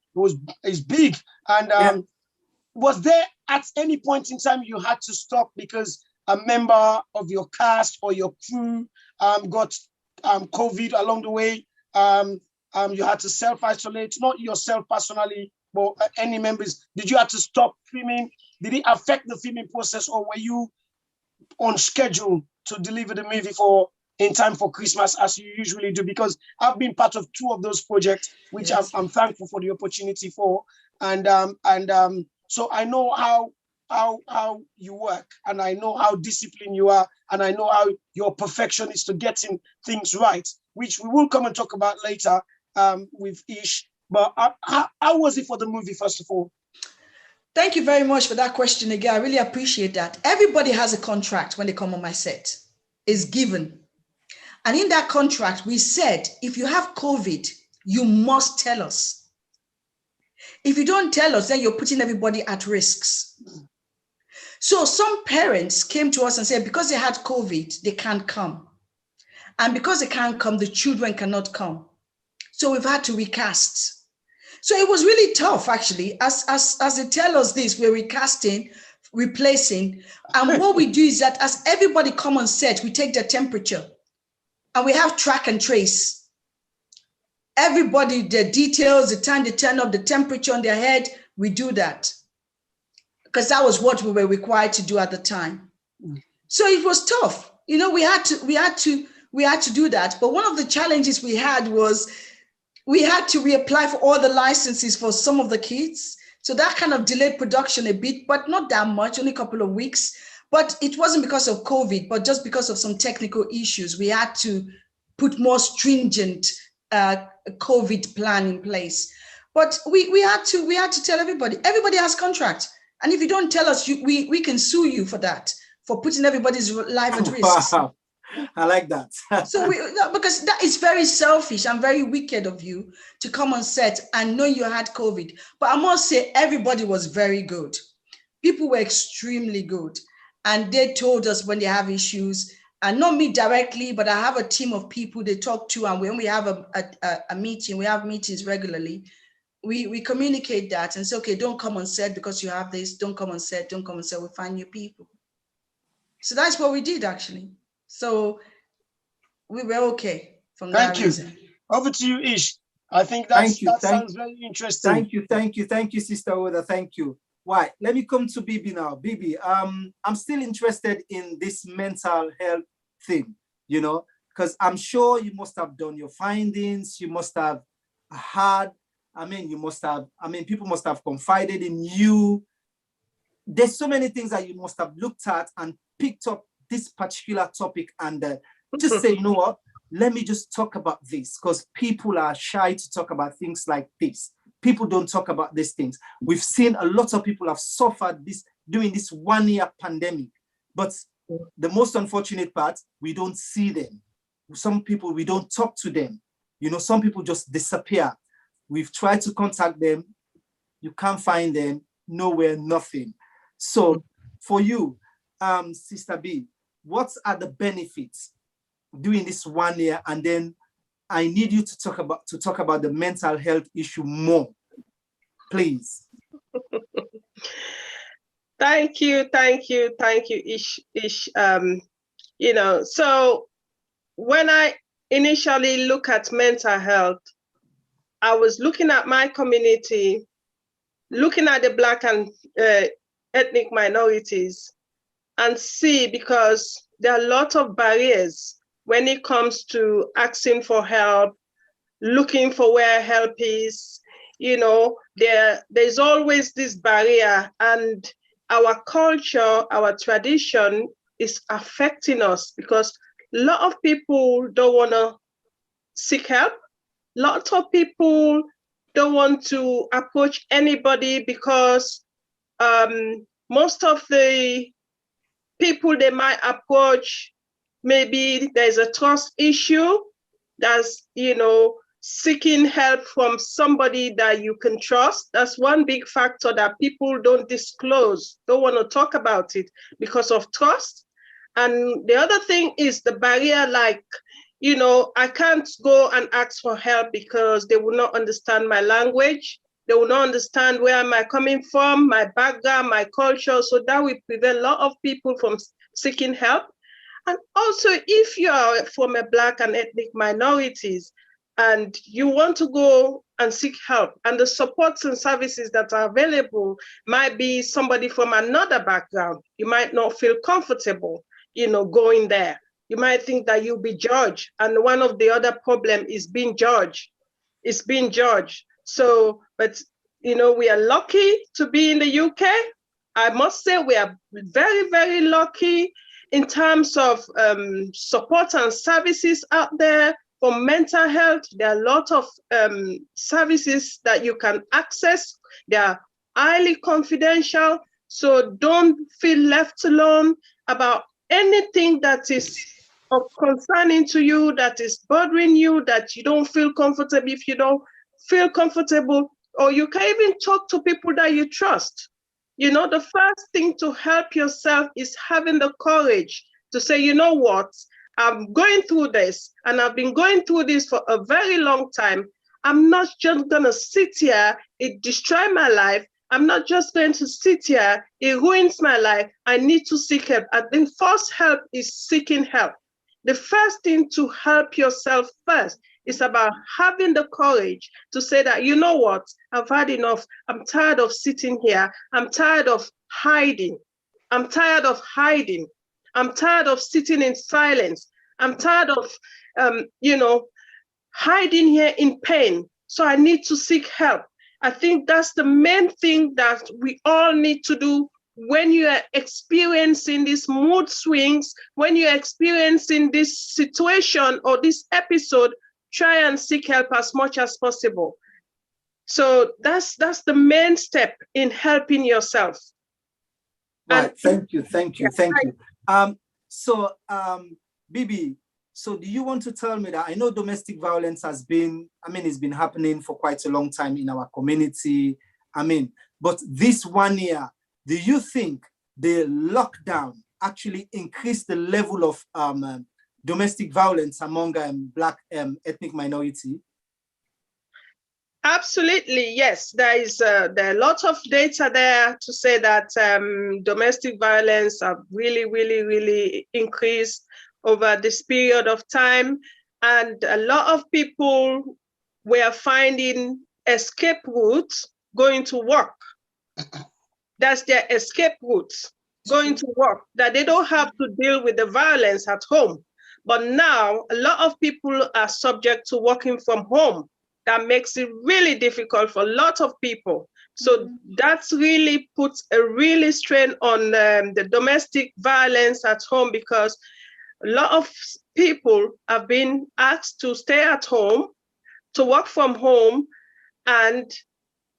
is big. And was there at any point in time you had to stop because a member of your cast or your crew got COVID along the way? You had to self-isolate, not yourself personally, but any members. Did you have to stop filming? Did it affect the filming process, or were you on schedule to deliver the movie in time for Christmas as you usually do? Because I've been part of 2 of those projects, which yes. I'm thankful for the opportunity for. And So I know how you work, and I know how disciplined you are, and I know how your perfection is to getting things right, which we will come and talk about later with Ish. But how was it for the movie, first of all? Thank you very much for that question again. I really appreciate that. Everybody has a contract when they come on my set. It's given. And in that contract, we said, if you have COVID, you must tell us. If you don't tell us, then you're putting everybody at risks. So some parents came to us and said, because they had COVID, they can't come. And because they can't come, the children cannot come. So we've had to recast. So it was really tough, actually. As they tell us this, we're recasting, replacing. And what we do is that as everybody come on set, we take their temperature and we have track and trace. Everybody, their details, the time they turn up, the temperature on their head, we do that. Because that was what we were required to do at the time. So it was tough. You know, we had to do that. But one of the challenges we had was we had to reapply for all the licenses for some of the kids. So that kind of delayed production a bit, but not that much, only a couple of weeks. But it wasn't because of COVID, but just because of some technical issues. We had to put more stringent COVID plan in place. But we had to tell everybody has contract. And if you don't tell us, we can sue you for that, for putting everybody's life at risk. Wow. I like that. So because that is very selfish and very wicked of you to come on set and know you had COVID. But I must say, everybody was very good. People were extremely good. And they told us when they have issues, and not me directly, but I have a team of people they talk to. And when we have a meeting, we have meetings regularly. We communicate that and say, okay, don't come on set because you have this. Don't come on set. Don't come on set. We'll find new people. So that's what we did, actually. So we were okay from that reason. Over to you, Ish. I think that sounds very interesting. Thank you, Sister Rhoda. Thank you. Why? Let me come to Bibi now. Bibi, I'm still interested in this mental health thing, you know, because I'm sure you must have done your findings. You must have had, people must have confided in you. There's so many things that you must have looked at and picked up this particular topic and just say, you know what, let me just talk about this, because people are shy to talk about things like this. People don't talk about these things. We've seen a lot of people have suffered this during this 1 year pandemic, but the most unfortunate part, we don't see them. Some people, we don't talk to them. You know, some people just disappear. We've tried to contact them. You can't find them, nowhere, nothing. So for you, Sister B, what are the benefits during this 1 year? And then I need you to talk about the mental health issue more, please. Thank you, Ish. You know, so when I initially look at mental health, I was looking at my community, looking at the Black and ethnic minorities, and see, because there are a lot of barriers when it comes to asking for help, looking for where help is. You know, there's always this barrier, and our culture, our tradition is affecting us because a lot of people don't want to seek help. Lots of people don't want to approach anybody because most of the people they might approach, maybe there's a trust issue. That's, you know, seeking help from somebody that you can trust. That's one big factor that people don't disclose, don't want to talk about it because of trust. And the other thing is the barrier, like, you know, I can't go and ask for help because they will not understand my language. They will not understand where am I coming from, my background, my culture. So that will prevent a lot of people from seeking help. And also, if you are from a Black and ethnic minorities and you want to go and seek help, and the supports and services that are available might be somebody from another background, you might not feel comfortable, you know, going there. You might think that you'll be judged. And one of the other problem is being judged. It's being judged. So, but we are lucky to be in the UK. I must say we are very, very lucky in terms of support and services out there for mental health. There are a lot of services that you can access. They are highly confidential, so don't feel left alone about anything that is of concerning to you, that is bothering you, that you don't feel comfortable. If you don't feel comfortable, or you can even talk to people that you trust. The first thing to help yourself is having the courage to say, you know what, I'm going through this, and I've been going through this for a very long time. I'm not just gonna sit here, it destroys my life. I'm not just going to sit here, it ruins my life. I need to seek help. I think first help is seeking help. The first thing to help yourself first is about having the courage to say that, you know what, I've had enough. I'm tired of sitting here. I'm tired of hiding. I'm tired of hiding. I'm tired of sitting in silence. I'm tired of, hiding here in pain. So I need to seek help. I think that's the main thing that we all need to do when you are experiencing these mood swings, when you're experiencing this situation or this episode. Try and seek help as much as possible. So that's the main step in helping yourself. Right. Thank you. So, Bibi, so do you want to tell me that I know domestic violence it's been happening for quite a long time in our community. But this 1 year, do you think the lockdown actually increased the level of domestic violence among Black ethnic minority? Absolutely, yes. There are a lot of data there to say that domestic violence have really, really, really increased over this period of time. And a lot of people were finding escape routes going to work. That's their escape routes, going to work, that they don't have to deal with the violence at home. But now a lot of people are subject to working from home. That makes it really difficult for a lot of people. So that's really puts a really strain on the domestic violence at home, because a lot of people have been asked to stay at home, to work from home, and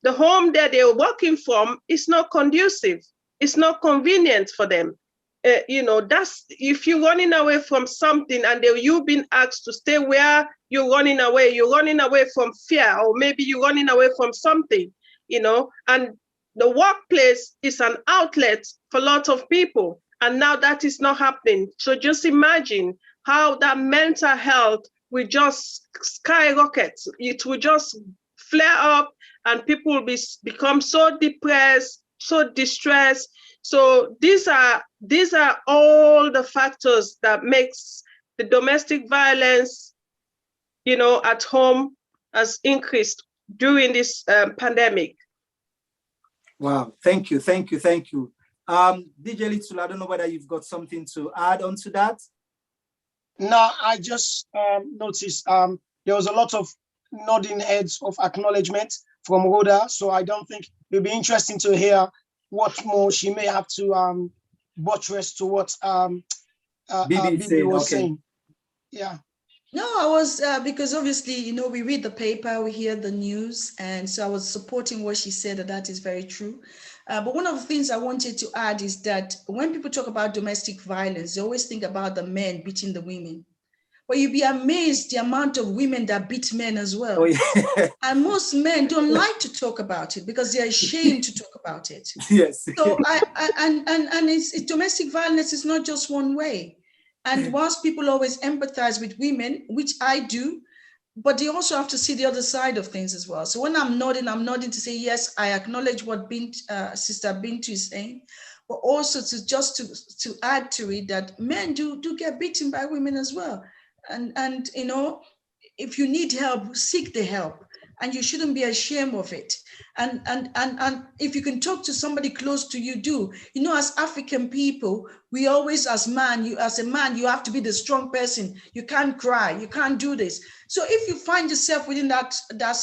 the home that they're working from is not conducive. It's not convenient for them. That's if you're running away from something and you've been asked to stay where you're running away from fear, or maybe you're running away from something, and the workplace is an outlet for a lot of people. And now that is not happening. So just imagine how that mental health will just skyrocket. It will just flare up, and people will become so depressed, so distressed. So these are all the factors that makes the domestic violence, at home has increased during this pandemic. Wow, thank you. DJ Little, I don't know whether you've got something to add on to that. No, I just noticed there was a lot of nodding heads of acknowledgement from Rhoda, so I don't think it'll be interesting to hear what more she may have to buttress to what Bibi was saying. Yeah. No, I was, because obviously, we read the paper, we hear the news, and so I was supporting what she said, that is very true. But one of the things I wanted to add is that when people talk about domestic violence, they always think about the men beating the women. But you'd be amazed the amount of women that beat men as well. Oh, yeah. And most men don't like to talk about it because they're ashamed to talk about it. Yes. So it's domestic violence is not just one way. And whilst people always empathize with women, which I do, but they also have to see the other side of things as well. So when I'm nodding to say, yes, I acknowledge what Sister Bintu is saying, but also to add to it that men do get beaten by women as well. And if you need help, seek the help. and you shouldn't be ashamed of it. And if you can talk to somebody close to you, do. You know, as African people, we always, as a man, you have to be the strong person. You can't cry, you can't do this. So if you find yourself within that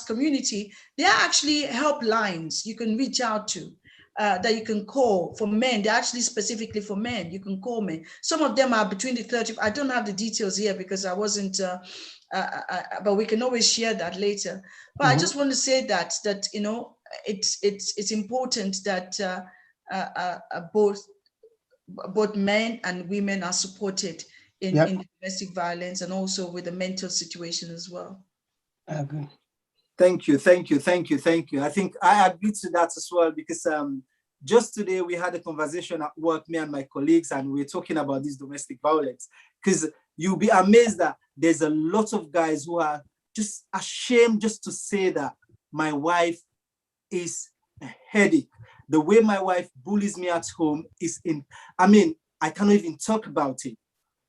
community, there are actually helplines you can reach out to. That you can call for men. They're actually specifically for men. You can call men. Some of them are between the 30. I don't have the details here because I wasn't, but we can always share that later. But I just want to say that you know, it's important that both men and women are supported in domestic violence, and also with the mental situation as well. I agree. Thank you. I think I agree to that as well, because just today we had a conversation at work, me and my colleagues, and we were talking about this domestic violence, because you'll be amazed that there's a lot of guys who are just ashamed just to say that my wife is a headache. The way my wife bullies me at home is I cannot even talk about it,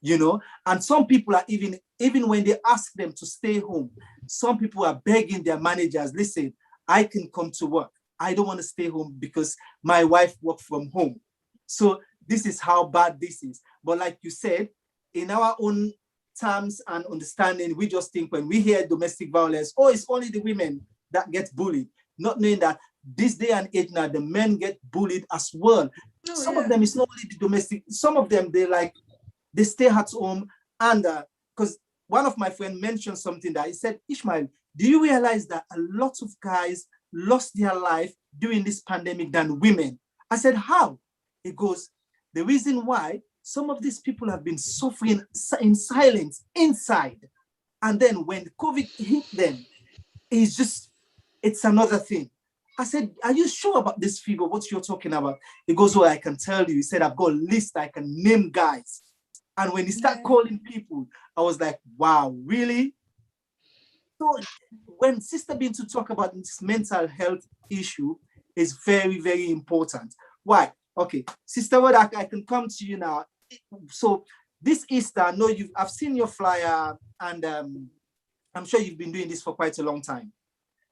you know? And some people are even when they ask them to stay home, some people are begging their managers, listen, I can come to work. I don't want to stay home because my wife works from home. So this is how bad this is. But like you said, in our own terms and understanding, we just think when we hear domestic violence, oh, it's only the women that get bullied, not knowing that this day and age now, the men get bullied as well. Some of them, it's not only the domestic, some of them, they stay at home. And because one of my friends mentioned something that he said, Ishmael, do you realize that a lot of guys lost their life during this pandemic than women? I said, how? He goes, the reason why some of these people have been suffering in silence inside. And then when COVID hit them, it's another thing. I said, are you sure about this figure, what you're talking about? He goes, well, I can tell you. He said, I've got a list, I can name guys. And when he started calling people, I was like, wow, really? So when Sister Bintu talk about this mental health issue is very, very important. Why? Okay, Sister Rhoda, I can come to you now. So this Easter, I know I've seen your flyer, and I'm sure you've been doing this for quite a long time.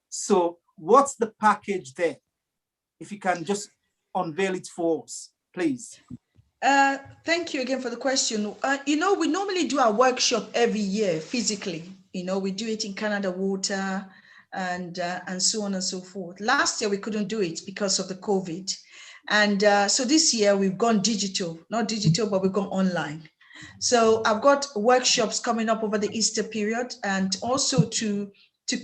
So what's the package there? If you can just unveil it for us, please. Thank you again for the question. You know, we normally do our workshop every year physically. You know, we do it in Canada Water and so on and so forth. Last year, we couldn't do it because of the COVID. And so this year we've gone digital, not digital, but we've gone online. So I've got workshops coming up over the Easter period, and also to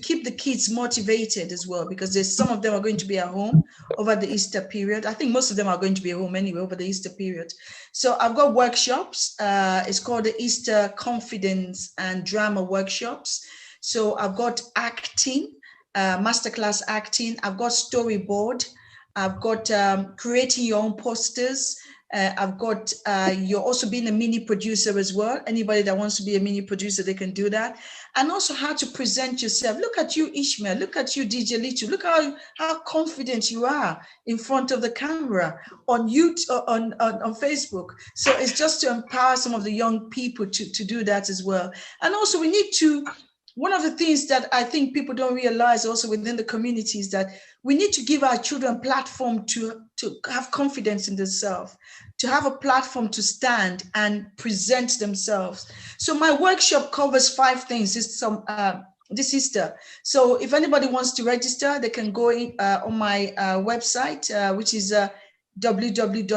keep the kids motivated as well, because there's some of them are going to be at home over the Easter period. I think most of them are going to be at home anyway over the Easter period. So I've got workshops. It's called the Easter Confidence and Drama Workshops. So I've got acting, masterclass acting. I've got storyboard. I've got creating your own posters. I've got, you're also being a mini producer as well. Anybody that wants to be a mini producer, they can do that. And also how to present yourself. Look at you, Ishmael. Look at you, DJ Litu. Look how confident you are in front of the camera on YouTube, on Facebook. So it's just to empower some of the young people to do that as well. And also we need to, one of the things that I think people don't realize also within the community is that we need to give our children platform to have confidence in themselves, to have a platform to stand and present themselves. So my workshop covers 5 things this Easter. So if anybody wants to register, they can go in, on my website, which is www.nkci.org.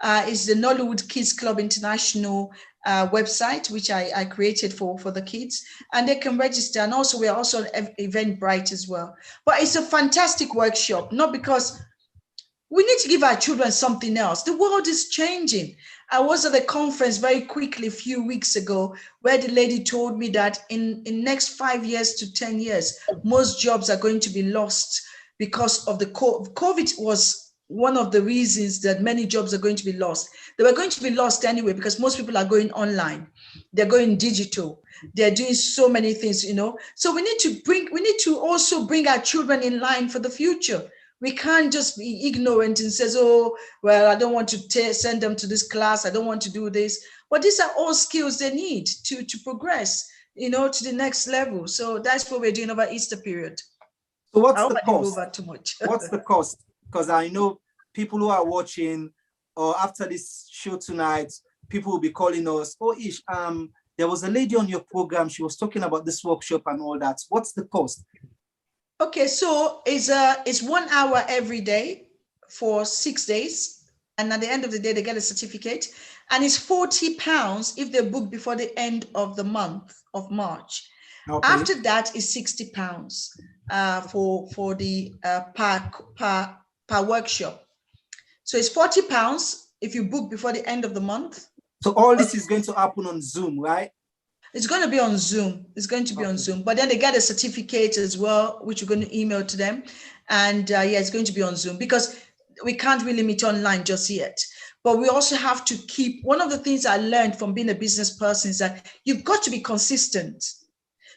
It's the Nollywood Kids Club International website, which I created for the kids, and they can register. And also we're also on Eventbrite as well. But it's a fantastic workshop, not because we need to give our children something else. The world is changing. I was at a conference very quickly a few weeks ago where the lady told me that in next 5 years to 10 years, most jobs are going to be lost because of the COVID was one of the reasons that many jobs are going to be lost. They were going to be lost anyway because most people are going online. They're going digital. They're doing so many things, you know. So we need to also bring our children in line for the future. We can't just be ignorant and says, oh, well, I don't want to send them to this class. I don't want to do this. But these are all skills they need to progress, to the next level. So that's what we're doing over Easter period. So what's I hope the I didn't go cost? over too much. What's the cost? Because I know people who are watching or after this show tonight, people will be calling us, oh Ish, there was a lady on your program, she was talking about this workshop and all that. What's the cost? Okay, so it's 1 hour every day for 6 days. And at the end of the day, they get a certificate. And it's £40 if they book before the end of the month of March. Okay. After that is £60 for the per workshop. So it's £40 if you book before the end of the month. So all this is going to happen on Zoom, right? It's going to be on Zoom. It's going to be on Zoom. But then they get a certificate as well, which we're going to email to them. And yeah, it's going to be on Zoom because we can't really meet online just yet. But we also have to keep, one of the things I learned from being a business person is that you've got to be consistent.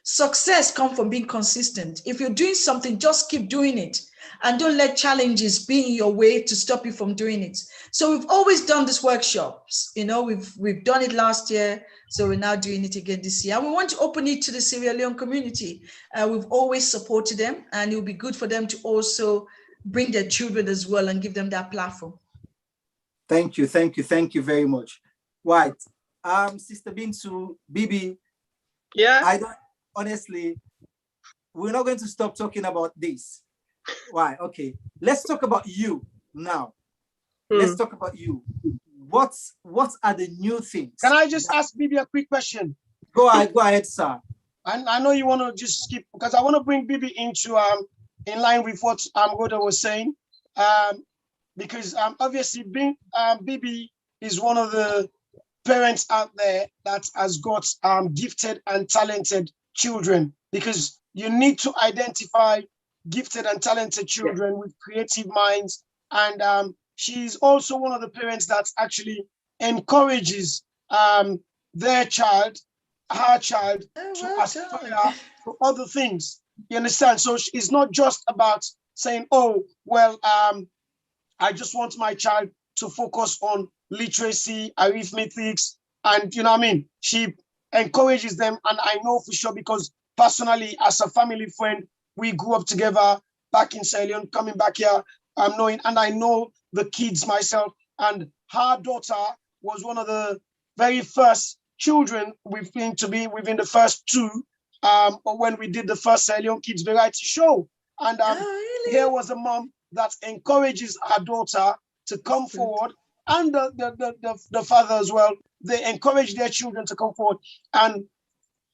Success comes from being consistent. If you're doing something, just keep doing it. And don't let challenges be in your way to stop you from doing it. So we've always done these workshops. We've done it last year. So we're now doing it again this year. And we want to open it to the Sierra Leone community. We've always supported them, and it will be good for them to also bring their children as well and give them that platform. Thank you very much. Right. Sister Bintu, Bibi. Yeah. Honestly, we're not going to stop talking about this. Why? Okay. Let's talk about you now. Let's talk about you. What are the new things? Can I just ask Bibi a quick question? Go ahead, sir. I know you want to just skip because I want to bring Bibi into in line with what Rhoda was saying. Because obviously Bibi is one of the parents out there that has got gifted and talented children, because you need to identify gifted and talented children with creative minds. And she's also one of the parents that actually encourages her child to aspire to other things. You understand? So it's not just about saying, oh, well, I just want my child to focus on literacy, arithmetics, and you know what I mean? She encourages them, and I know for sure because personally, as a family friend, we grew up together back in Sierra Leone, coming back here, and I know the kids myself, and her daughter was one of the very first children we've been to be within the first two when we did the first Sierra Leone Kids Variety Show. And really? Here was a mom that encourages her daughter to come forward, and the father as well. They encourage their children to come forward and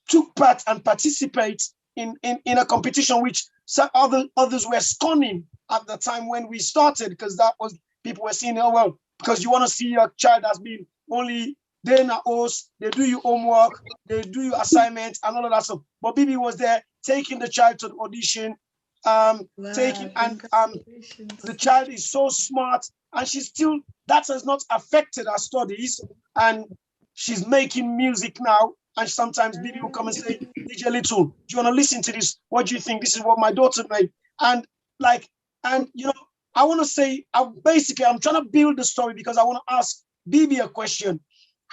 took part and participate in a competition which some others were scorning at the time when we started, because that was, people were saying, oh, well, because you want to see your child as being only they're not host, they do your homework, they do your assignments and all of that stuff. But Bibi was there taking the child to the audition, the child is so smart, and she's still, that has not affected her studies, and she's making music now. And sometimes Bibi will come and say, DJ Little, do you want to listen to this? What do you think? This is what my daughter made. And you know, I want to say, I'm trying to build the story because I want to ask Bibi a question.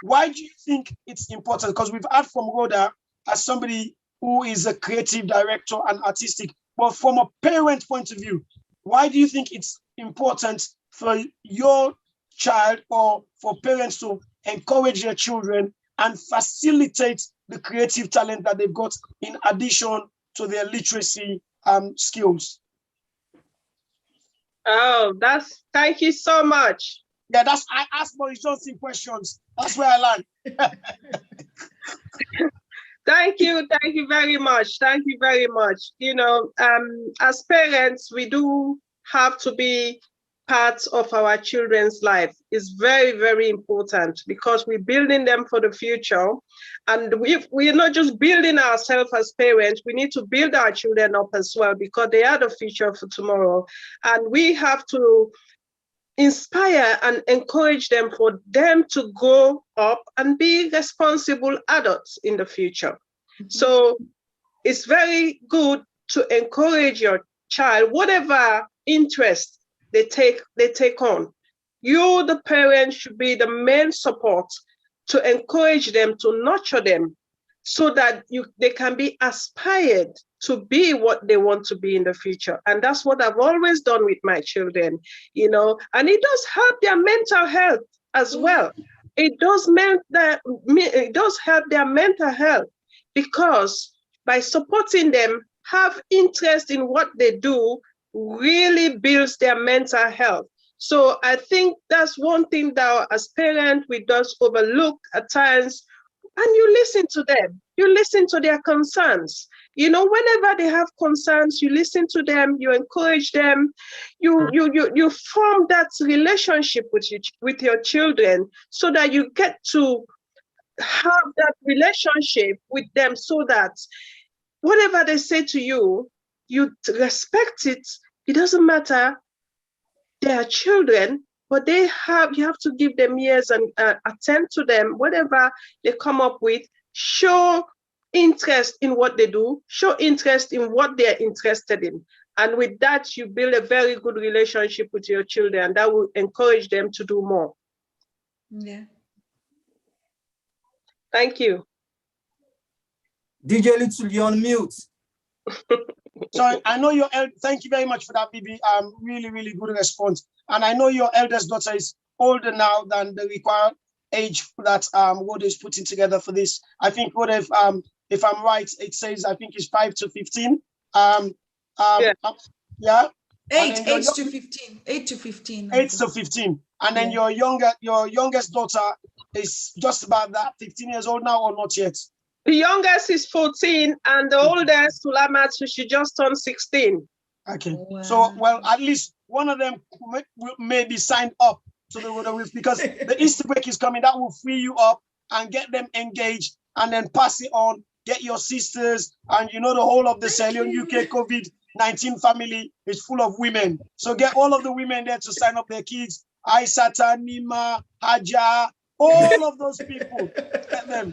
Why do you think it's important? Because we've heard from Rhoda as somebody who is a creative director and artistic, but from a parent point of view, why do you think it's important for your child or for parents to encourage their children and facilitate the creative talent that they've got in addition to their literacy skills? Oh, thank you so much. Yeah, I ask Maurice Johnson questions. That's where I learn. Thank you very much. Thank you very much. You know, as parents, we do have to be part of our children's life. It's very, very important because we're building them for the future. And we're not just building ourselves as parents, we need to build our children up as well, because they are the future for tomorrow. And we have to inspire and encourage them for them to grow up and be responsible adults in the future. So it's very good to encourage your child, whatever interest they take on. You, the parent, should be the main support to encourage them, to nurture them, so that they can be aspired to be what they want to be in the future. And that's what I've always done with my children, you know, and it does help their mental health as well. It does help their mental health, because by supporting them, have interest in what they do, really builds their mental health. So I think that's one thing that as parents, we just overlook at times. And you listen to them, you listen to their concerns. You know, whenever they have concerns, you listen to them, you encourage them, you form that relationship with your children, so that you get to have that relationship with them, so that whatever they say to you, you respect it. It doesn't matter, they are children, but you have to give them ears and attend to them. Whatever they come up with, show interest in what they do, show interest in what they're interested in. And with that, you build a very good relationship with your children that will encourage them to do more. Yeah. Thank you. DJ Little, you're on mute. So I know your thank you very much for that, Bibi. Really, really good response. And I know your eldest daughter is older now than the required age that Rhoda is putting together for this. I think Rhoda, if I'm right, it says I think it's 5 to 15. Yeah. 8 to 15. 8 to 15. 8 to 15. And then your youngest daughter is just about that, 15 years old now, or not yet? The youngest is 14, and the oldest, Sulamat, she just turned 16. Okay. Wow. So, well, at least one of them may be signed up to the Rhoda Wheels, because the Easter break is coming. That will free you up and get them engaged, and then pass it on. Get your sisters, and you know the whole of the Sierra Leone UK COVID-19 family is full of women. So get all of the women there to sign up their kids. Aisata, Nima, Haja, all of those people. Get them.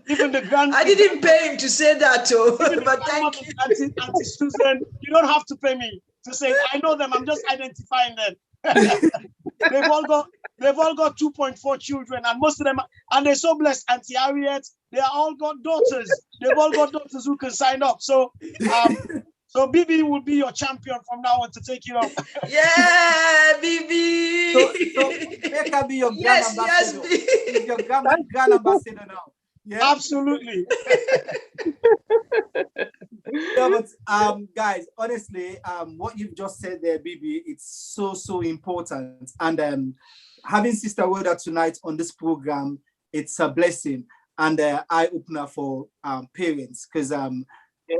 Even the grand. I didn't pay him to say that, too. But thank you. Auntie Susan, you don't have to pay me to say I know them. I'm just identifying them. They've all got 2.4 children, and most of them, and they're so blessed. Auntie Harriet, they are all got daughters. They've all got daughters who can sign up. So, so Bibi will be your champion from now on to take you up. Yeah, Bibi. So make her be your grand ambassador. She's your grand ambassador now. Yeah, absolutely. Yeah, but guys, honestly, what you've just said there, Bibi, it's so important. And having Sister Rhoda tonight on this program, it's a blessing and an eye-opener for parents, because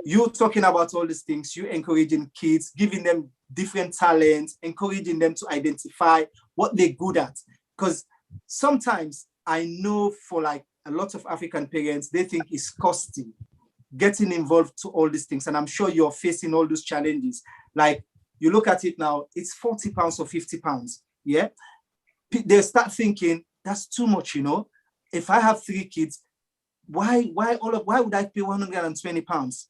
you're talking about all these things, you're encouraging kids, giving them different talents, encouraging them to identify what they're good at. Because sometimes I know for like a lot of African parents, they think it's costing getting involved to all these things. And I'm sure you're facing all those challenges. Like you look at it now, it's 40 pounds or 50 pounds. Yeah. They start thinking that's too much, you know. If I have 3 kids, why would I pay 120 pounds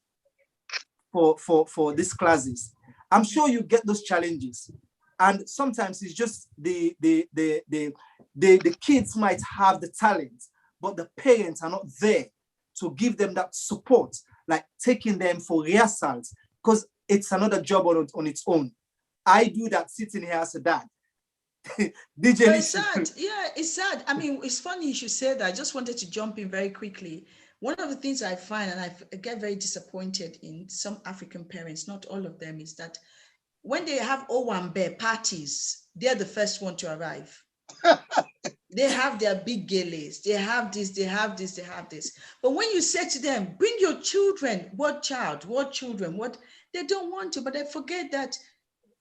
for these classes? I'm sure you get those challenges. And sometimes it's just the kids might have the talent, but the parents are not there to give them that support, like taking them for rehearsals, because it's another job on its own. I do that sitting here as a dad. DJ, but it's sad. Yeah, it's sad. I mean, it's funny you should say that. I just wanted to jump in very quickly. One of the things I find, and I get very disappointed in some African parents, not all of them, is that when they have Owambe parties, they're the first one to arrive. They have their big galas. They have this, they have this, they have this. But when you say to them, bring your children, what children, they don't want to, but they forget that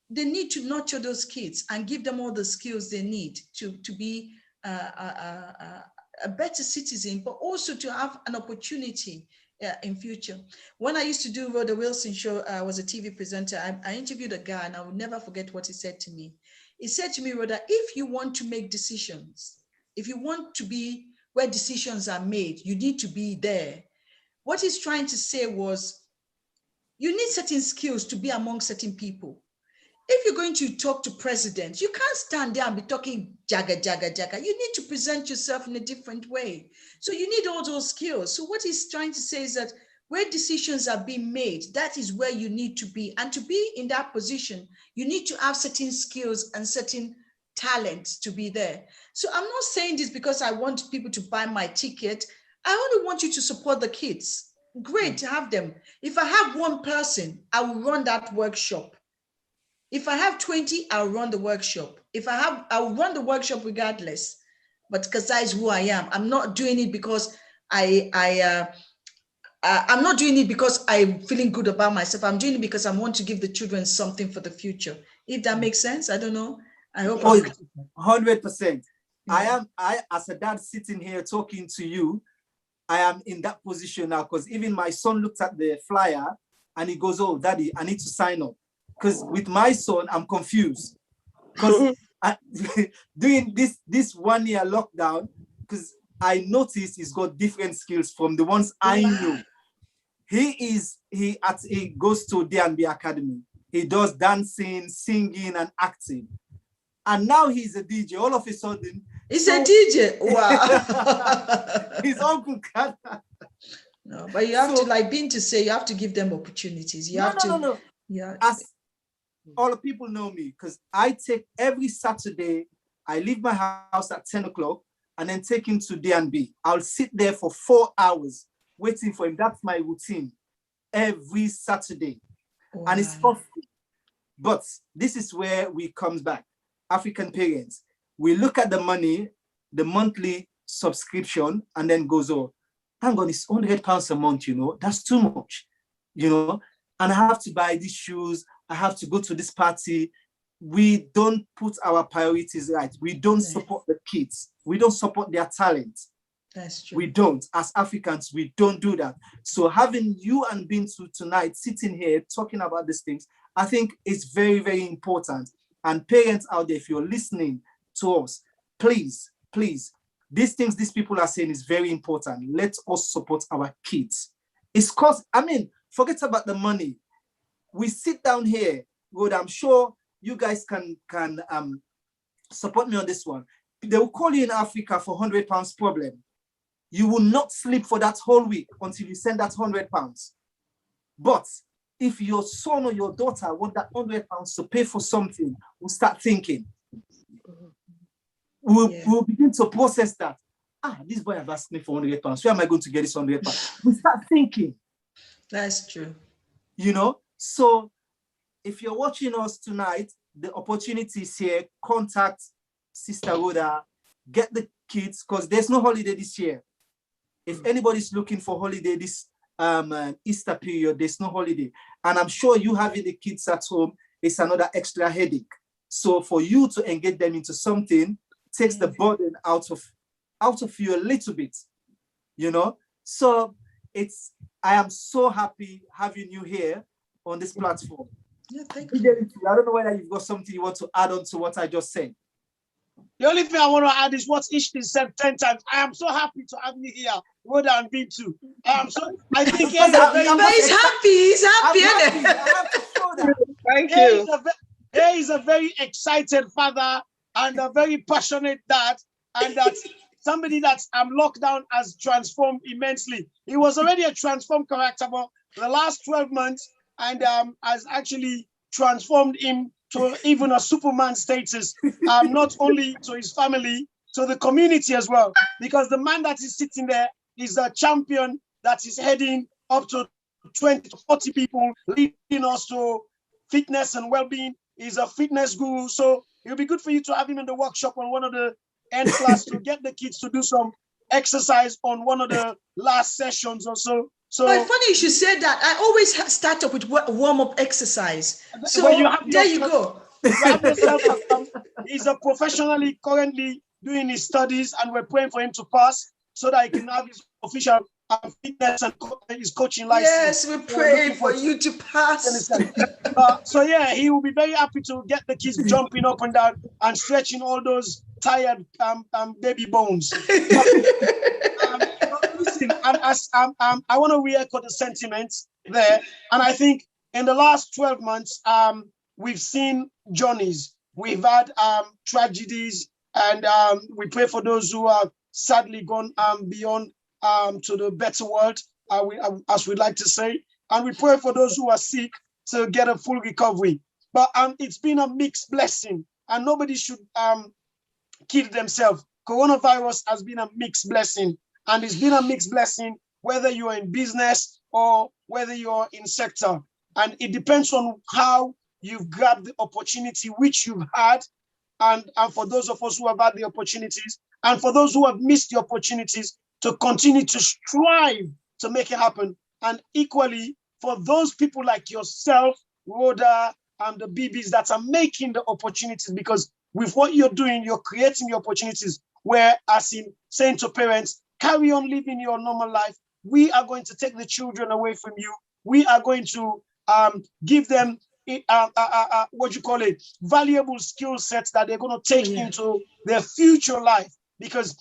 they need to nurture those kids and give them all the skills they need to be a better citizen, but also to have an opportunity in future. When I used to do Rhoda Wilson show, I was a TV presenter. I interviewed a guy, and I will never forget what he said to me. He said to me, Rhoda, if you want to make decisions, if you want to be where decisions are made, you need to be there. What he's trying to say was, you need certain skills to be among certain people. if you're going to talk to presidents, you can't stand there and be talking jaga, jaga, jaga. You need to present yourself in a different way. So you need all those skills. So what he's trying to say is that where decisions are being made, that is where you need to be. And to be in that position, you need to have certain skills and certain talents to be there. So I'm not saying this because I want people to buy my ticket. I only want you to support the kids. Great to have them. If I have one person, I will run that workshop. If I have 20, I'll run the workshop. I'll run the workshop regardless. But because that is who I am. I'm not doing it because I'm not doing it because I'm feeling good about myself. I'm doing it because I want to give the children something for the future. If that makes sense, I don't know. I hope. 100%. I, as a dad sitting here talking to you, I am in that position now because even my son looked at the flyer and he goes, "Oh, Daddy, I need to sign up." Because with my son, I'm confused. Because doing this 1 year lockdown, because I noticed he's got different skills from the ones I knew. He goes to D&B Academy. He does dancing, singing, and acting. And now he's a DJ. All of a sudden, he's a DJ. Wow. His uncle can. No, but you have to, like Bintu say, you have to give them opportunities. No. Yeah. As all the people know me, because I take every Saturday, I leave my house at 10 o'clock and then take him to D&B. I'll sit there for 4 hours waiting for him. That's my routine every Saturday. Wow. And it's tough. But this is where we come back. African parents, we look at the money, the monthly subscription, and then goes, "Oh, thank God, it's £100 a month, that's too much, and I have to buy these shoes, I have to go to this party." We don't put our priorities right. We don't support the kids. We don't support their talent. That's true. We don't. As Africans, we don't do that. So having you and Bintu tonight sitting here talking about these things, I think it's very, very important. And parents out there, if you're listening to us, please, these things these people are saying is very important. Let us support our kids. It's because, forget about the money. We sit down here, Rhoda, I'm sure you guys can support me on this one. They will call you in Africa for £100 problem. You will not sleep for that whole week until you send that £100. But if your son or your daughter want that £100 to pay for something, we'll start thinking. We'll begin to process that. This boy has asked me for £100. Where am I going to get this £100? We start thinking. That's true. So if you're watching us tonight, the opportunity is here. Contact Sister Rhoda. Get the kids, because there's no holiday this year. If anybody's looking for holiday this Easter period, there's no holiday. And I'm sure you having the kids at home is another extra headache. So for you to engage them into something takes the burden out of you a little bit, So I am so happy having you here on this platform. Yeah, thank you. I don't know whether you've got something you want to add on to what I just said. The only thing I want to add is what Ishti said 10 times. I am so happy to have you here, Rhoda and B2. I think he's happy. He's happy. Thank you. He is a very excited father and a very passionate dad, and that's somebody that's locked down has transformed immensely. He was already a transformed character, but the last 12 months and has actually transformed him to even a Superman status, not only to his family, to the community as well. Because the man that is sitting there is a champion that is heading up to 20 to 40 people, leading us to fitness and well-being. He's a fitness guru. So it'll be good for you to have him in the workshop on one of the end class to get the kids to do some exercise on one of the last sessions or so. So but funny you should say that. I always start up with warm-up exercise. So there you go. He's a professionally currently doing his studies, and we're praying for him to pass so that he can have his official fitness and his coaching license. Yes, we're praying for you to pass. So yeah, he will be very happy to get the kids jumping up and down and stretching all those tired baby bones. Listen, I want to re-echo the sentiments there, and I think in the last 12 months, we've seen journeys, we've had tragedies, and we pray for those who are sadly gone beyond to the better world, as we like to say, and we pray for those who are sick to get a full recovery. But it's been a mixed blessing, and nobody should kid themselves. Coronavirus has been a mixed blessing, and it's been a mixed blessing whether you're in business or whether you're in sector. And it depends on how you've grabbed the opportunity which you've had. And for those of us who have had the opportunities, and for those who have missed the opportunities, to continue to strive to make it happen. And equally, for those people like yourself, Rhoda, and the BBs that are making the opportunities, because with what you're doing, you're creating the opportunities where, as in saying to parents, carry on living your normal life. We are going to take the children away from you. We are going to give them valuable skill sets that they're going to take into their future life. Because,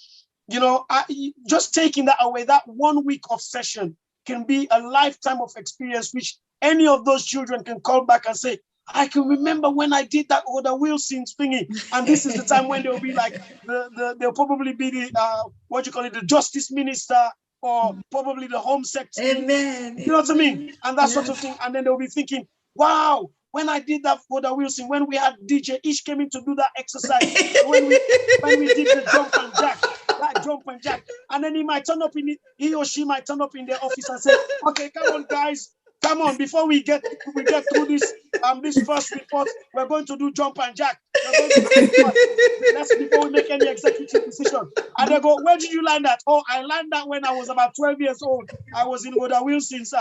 just taking that away, that 1 week of session can be a lifetime of experience, which any of those children can call back and say, I can remember when I did that Rhoda Wilson's thingy. And this is the time when they'll be like, they'll probably be the justice minister, or probably the home secretary. Amen. You know what I mean? And that sort of thing. And then they'll be thinking, wow, when I did that Rhoda Wilson, when we had DJ Ish came in to do that exercise, when we did the jump and jack, and then he or she might turn up in their office and say, okay, come on, guys. Come on, before we get through this first report, we're going to do jump and jack. Before we make any executive decision. And they go, where did you learn that? Oh, I learned that when I was about 12 years old. I was in Rhoda Wilson's.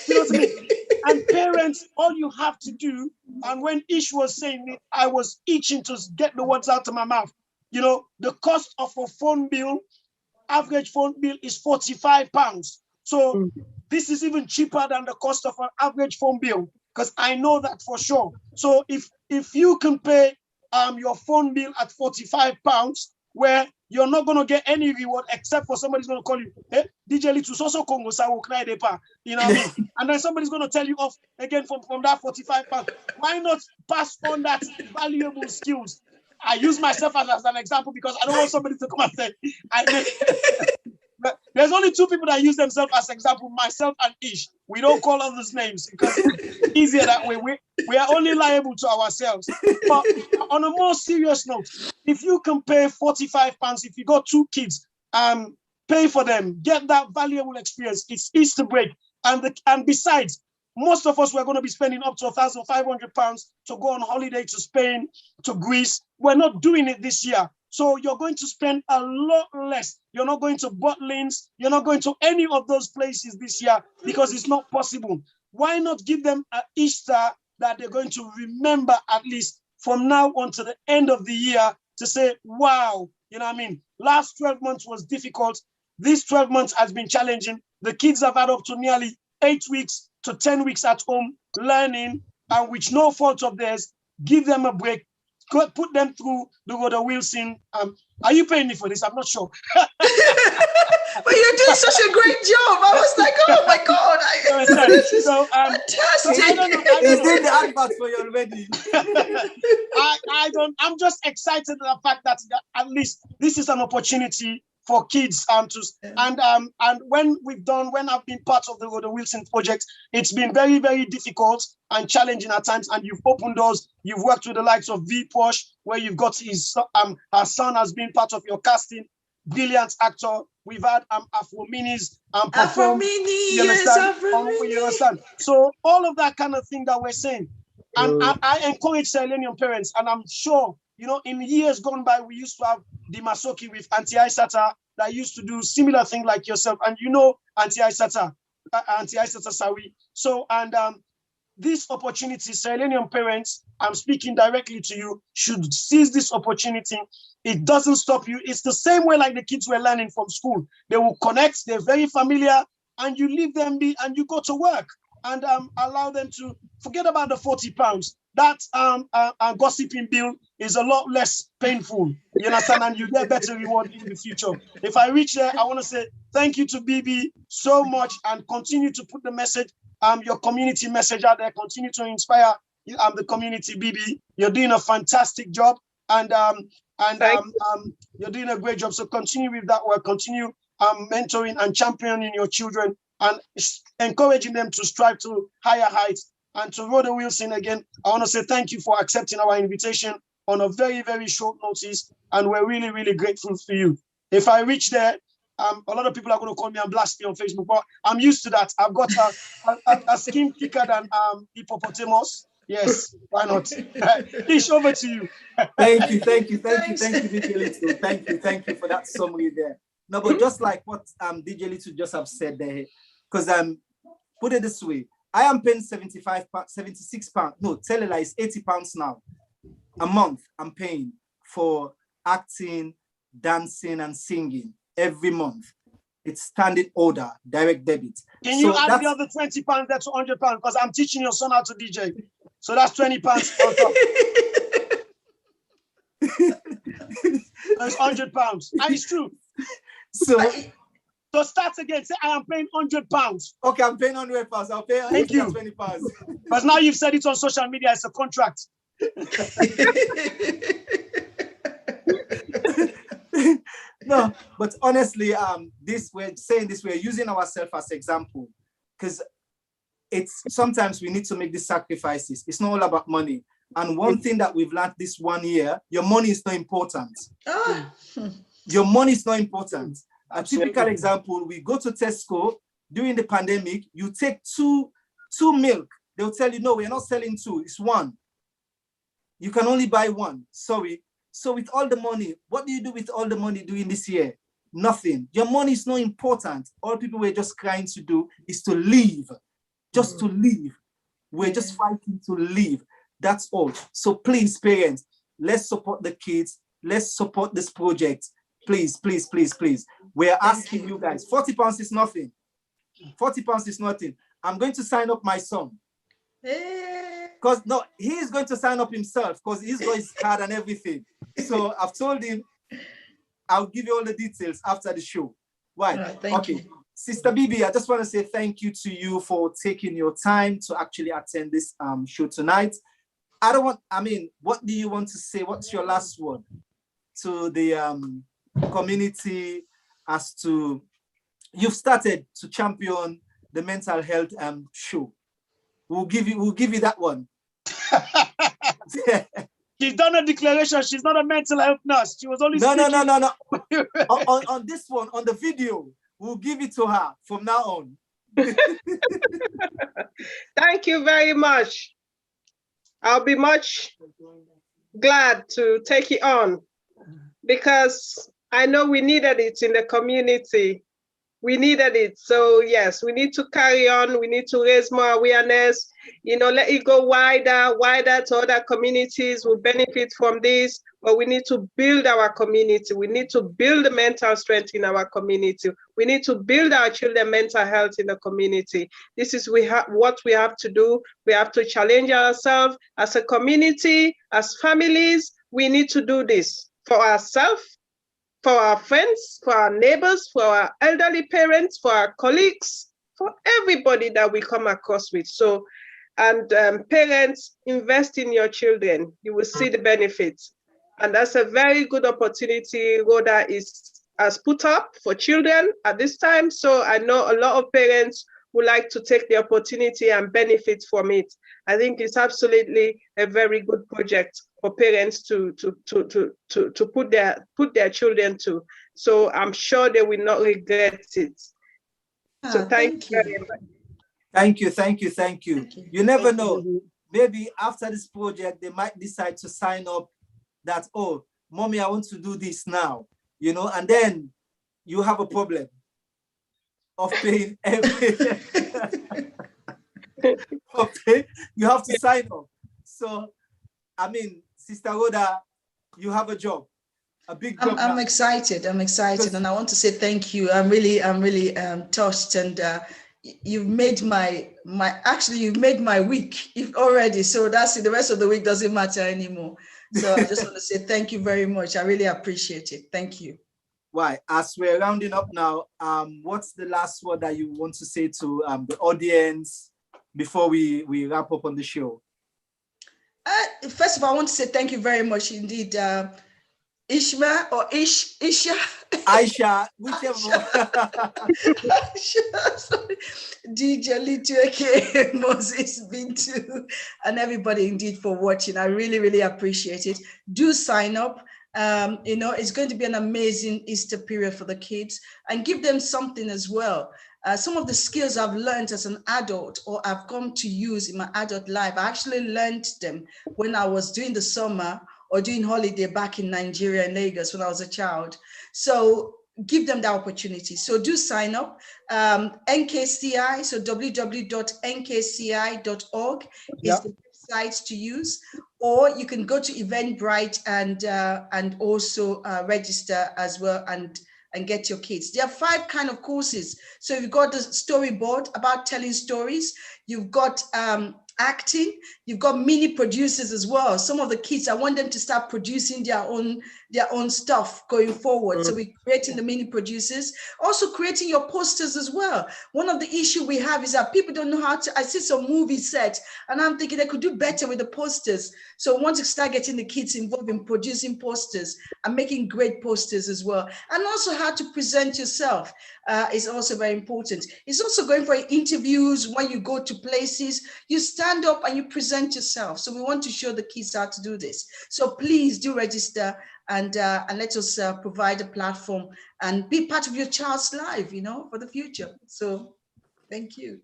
You know what I mean? And parents, all you have to do, and when Ish was saying it, I was itching to get the words out of my mouth. The cost of a phone bill, average phone bill is £45. So this is even cheaper than the cost of an average phone bill, because I know that for sure. So if you can pay your phone bill at £45, where you're not going to get any reward except for somebody's going to call you, hey, DJ Little, so Congo, you know what I mean? And then somebody's going to tell you off again from that £45. Why not pass on that valuable skills? I use myself as an example because I don't want somebody to come and say, but there's only two people that use themselves as example, myself and Ish. We don't call others names because it's easier that way. We are only liable to ourselves. But on a more serious note, if you can pay £45, if you got 2 kids, pay for them, get that valuable experience. It's Easter break. And besides, most of us were going to be spending up to £1,500 to go on holiday to Spain, to Greece. We're not doing it this year. So you're going to spend a lot less. You're not going to Butlins. You're not going to any of those places this year because it's not possible. Why not give them an Easter that they're going to remember at least from now on to the end of the year to say, wow, you know what I mean? Last 12 months was difficult. These 12 months has been challenging. The kids have had up to nearly 8 weeks to 10 weeks at home learning, and with no fault of theirs. Give them a break. Put them through the Rhoda Wilson. Are you paying me for this? I'm not sure. But you're doing such a great job. I was like, oh my God. This is fantastic. So I don't know. Is it the advert for you already? I'm just excited at the fact that at least this is an opportunity for kids and when I've been part of the Rhoda Wilson project, it's been very, very difficult and challenging at times. And you've opened doors. You've worked with the likes of V Posh, where you've got her son has been part of your casting. Brilliant actor. We've had Afro-Minis perform. You understand? So all of that kind of thing that we're saying. And I encourage Sierra Leonean parents, and I'm sure, in years gone by, we used to have the Masoki with Auntie Aisata that used to do similar thing like yourself. And Auntie Aisata Sawi. So, this opportunity, Sierra Leonean parents, I'm speaking directly to you, should seize this opportunity. It doesn't stop you. It's the same way like the kids were learning from school. They will connect, they're very familiar, and you leave them be and you go to work and allow them to forget about the £40. That gossiping bill is a lot less painful, you understand, and you get better reward in the future. If I reach there, I want to say thank you to BB so much, and continue to put the message, your community message out there, continue to inspire the community, BB. You're doing a fantastic job, and you're doing a great job. So continue with that work. Continue mentoring and championing your children and encouraging them to strive to higher heights. And to Rhoda Wilson again, I want to say thank you for accepting our invitation on a very, very short notice, and we're really, really grateful for you. If I reach there, a lot of people are going to call me and blast me on Facebook, but I'm used to that. I've got a skin thicker than hippopotamus. Yes, why not? Ish, over to you. Thank you, DJ Little. Thank you for that summary there. No, but just like what DJ Little just have said there, because put it this way, I am paying 76 pounds. No, tell it like it's 80 pounds now a month. I'm paying for acting, dancing, and singing every month. It's standing order, direct debit. Can you add the other 20 pounds? That's 100 pounds because I'm teaching your son how to DJ. So that's 20 pounds on top. That's 100 pounds. And it's true. So start again. Say, I am paying 100 pounds. Okay, I'm paying 100 pounds. I'll pay 20 pounds. Because now you've said it on social media. It's a contract. No, but honestly, we're using ourselves as example, because it's sometimes we need to make these sacrifices. It's not all about money. And one thing that we've learned this 1 year, your money is not important. Your money is not important. A typical example, we go to Tesco during the pandemic, you take two milk. They'll tell you, no, we're not selling two, it's one. You can only buy one, sorry. So with all the money, what do you do with all the money during this year? Nothing. Your money is not important. All people were just trying to do is to live, just to live. We're just fighting to live. That's all. So please, parents, let's support the kids. Let's support this project. Please, please, please, please. We're asking you guys, 40 pounds is nothing. 40 pounds is nothing. I'm going to sign up my son. Because no, he is going to sign up himself because he's got his card and everything. So I've told him I'll give you all the details after the show. Right. Thank you. Sister Bibi, I just want to say thank you to you for taking your time to actually attend this show tonight. What do you want to say? What's your last word to the community as to you've started to champion the mental health show? We'll give you that one. She's done a declaration. She's not a mental health nurse. She was only no. on this one, on the video, we'll give it to her from now on. Thank you very much. I'll be much glad to take it on because I know we needed it in the community. We needed it. So yes, we need to carry on. We need to raise more awareness, let it go wider to other communities who benefit from this, but we need to build our community. We need to build the mental strength in our community. We need to build our children's mental health in the community. This is what we have to do. We have to challenge ourselves as a community, as families. We need to do this for ourselves, for our friends, for our neighbors, for our elderly parents, for our colleagues, for everybody that we come across with. So, and parents, invest in your children. You will see the benefits. And that's a very good opportunity Rhoda has put up for children at this time. So I know a lot of parents would like to take the opportunity and benefit from it. I think it's absolutely a very good project for parents to put their children to. So I'm sure they will not regret it. So thank you very much. Thank you. You never know. Maybe after this project, they might decide to sign up that, oh, mommy, I want to do this now, and then you have a problem of paying everything. Okay, you have to sign up. So, Sister Rhoda, you have a job, a big job. I'm excited, and I want to say thank you. I'm really touched, and you've made my week already. So that's it. The rest of the week doesn't matter anymore. So I just want to say thank you very much. I really appreciate it. Thank you. Why? As we're rounding up now, what's the last word that you want to say to the audience before we wrap up on the show? First of all, I want to say thank you very much indeed, Ishma or Isha. Aisha, whichever. Sorry. DJ Litu, aka Moses, Bintu, and everybody indeed for watching. I really, really appreciate it. Do sign up. It's going to be an amazing Easter period for the kids, and give them something as well. Some of the skills I've learned as an adult or I've come to use in my adult life, I actually learned them when I was doing the summer or doing holiday back in Nigeria and Lagos when I was a child. So give them the opportunity. So do sign up. NKCI, so www.nkci.org is the website to use. Or you can go to Eventbrite and also register as well and get your kids. There are 5 kind of courses. So you've got the storyboard about telling stories. You've got acting. You've got mini producers as well. Some of the kids, I want them to start producing their own stuff going forward. So we're creating the mini producers, also creating your posters as well. One of the issue we have is that people don't know how to. I see some movie sets and I'm thinking they could do better with the posters. So I want to start getting the kids involved in producing posters and making great posters as well. And also how to present yourself is also very important. It's also going for interviews. When you go to places, you stand up and you present yourself. So we want to show the kids how to do this. So please do register and let us provide a platform and be part of your child's life, for the future. So thank you.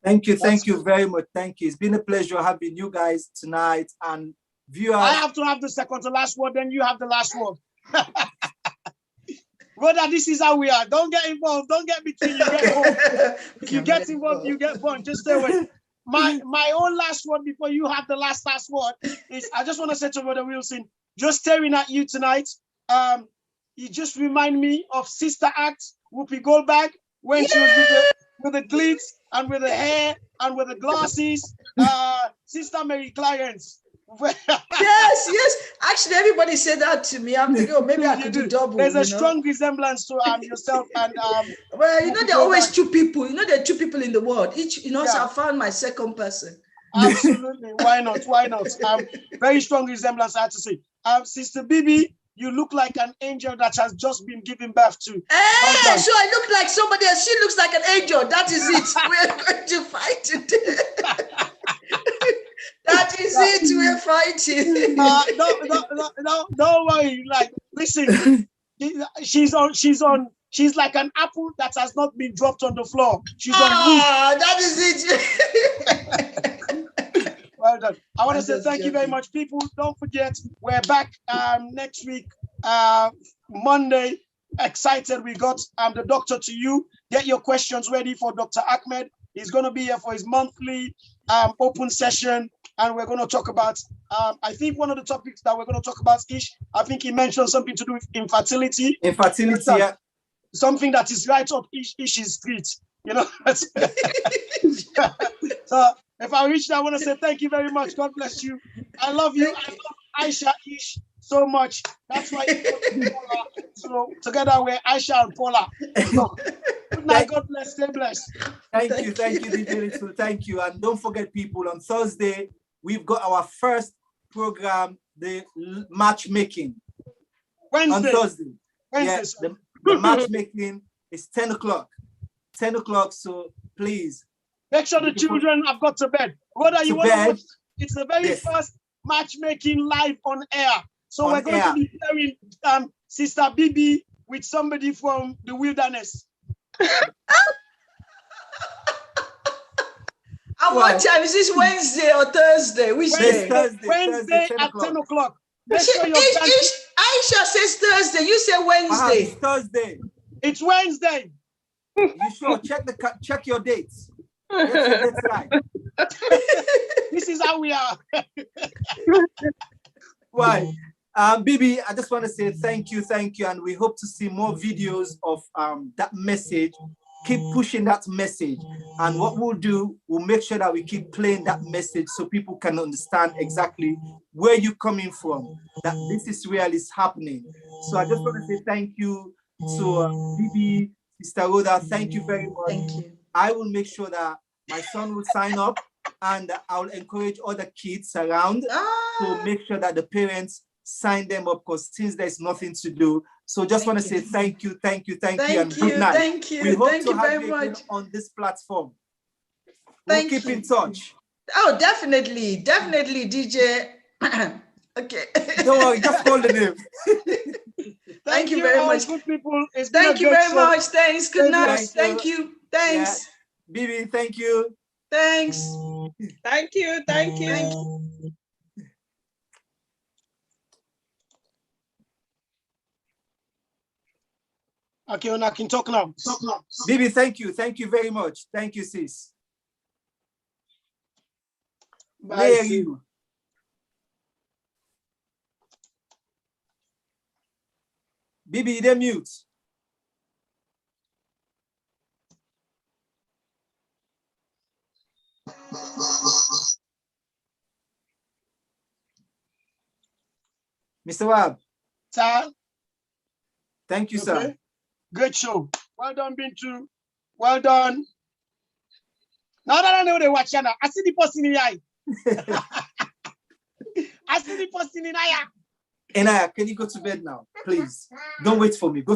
Thank you very much. Thank you. It's been a pleasure having you guys tonight, and viewers. I have to have the second to last word, then you have the last word. Rhoda, this is how we are. Don't get involved. Don't get between. You get home. If you get involved, you get burned. Just stay away. My own last word before you have the last word is I just want to say to Rhoda Wilson, just staring at you tonight, you just remind me of Sister Act, Whoopi Goldberg, when she was with the glitz and with the hair and with the glasses, Sister Mary Clarence. yes. Actually, everybody said that to me. I'm thinking, maybe I could do double. There's a strong resemblance to yourself and well, there are always 2 people. There are 2 people in the world. Each, so I found my second person. Absolutely. Why not? Very strong resemblance, I have to say. Sister Bibi, you look like an angel that has just been given birth to. So I look like somebody else. She looks like an angel. That is it. We're going to fight today. That is it. We're fighting. Don't worry. Like, listen, she's like an apple that has not been dropped on the floor. She's on roof. That is it. Well done. I want to say thank you very much, people. Don't forget, we're back next week, Monday. Excited. We got the doctor to you. Get your questions ready for Dr. Ahmed. He's going to be here for his monthly open session. And we're going to talk about, I think one of the topics that we're going to talk about is, I think he mentioned something to do with infertility. Infertility, yeah. Something that is right up Ish's street, So if I reach that, I want to say thank you very much. God bless you. I love you. I love Aisha Ish so much. That's why so together we're Aisha and Paula. So, good night. God bless. Stay blessed. Thank you, DJ. Thank you. And don't forget, people, on Thursday, we've got our first program, the matchmaking. Wednesday. On Thursday. Yes, the matchmaking is 10 o'clock. 10 o'clock, so please. Make sure the children have got to bed. Rhoda, you want to watch? It's the very first matchmaking live on air. So we're going to be pairing Sister Bibi with somebody from the wilderness. And what time is this? Wednesday or Thursday? Which day? Wednesday at 10 o'clock. Aisha says Thursday. You say Wednesday. It's Thursday. It's Wednesday. You sure? Check your dates. That's right. This is how we are. Right. Bibi, I just want to say thank you, and we hope to see more videos of that message. Keep pushing that message, and what we'll do, we'll make sure that we keep playing that message so people can understand exactly where you're coming from, that this is really happening. So I just want to say thank you to Bibi, Sister Rhoda. Thank you very much. Thank you. I will make sure that my son will sign up and I'll encourage other kids around to make sure that the parents sign them up, because since there's nothing to do. So just want to say thank you, and good night. Thank you. We hope Thank to you have very you again much on this platform. We'll keep in touch. Oh, definitely, DJ. Okay. Don't worry, just call the name. Thank you very much. Good people. Thank you very much. Thanks. Good night. Thank you. Thanks. Yeah. Bibi, thank you. Thanks. Thank you. Thank you. Okay, I can talk now. Bibi, thank you. Thank you very much. Thank you, sis. Bye, Where are you? Bibi, they're mute. Mr. Wab. Sir. Thank you, sir. Great show. Well done, Bintu. Well done. Now that I know they watch now, I see the person in the eye. I see the person in the eye. Enaya, can you go to bed now, please? Don't wait for me. Go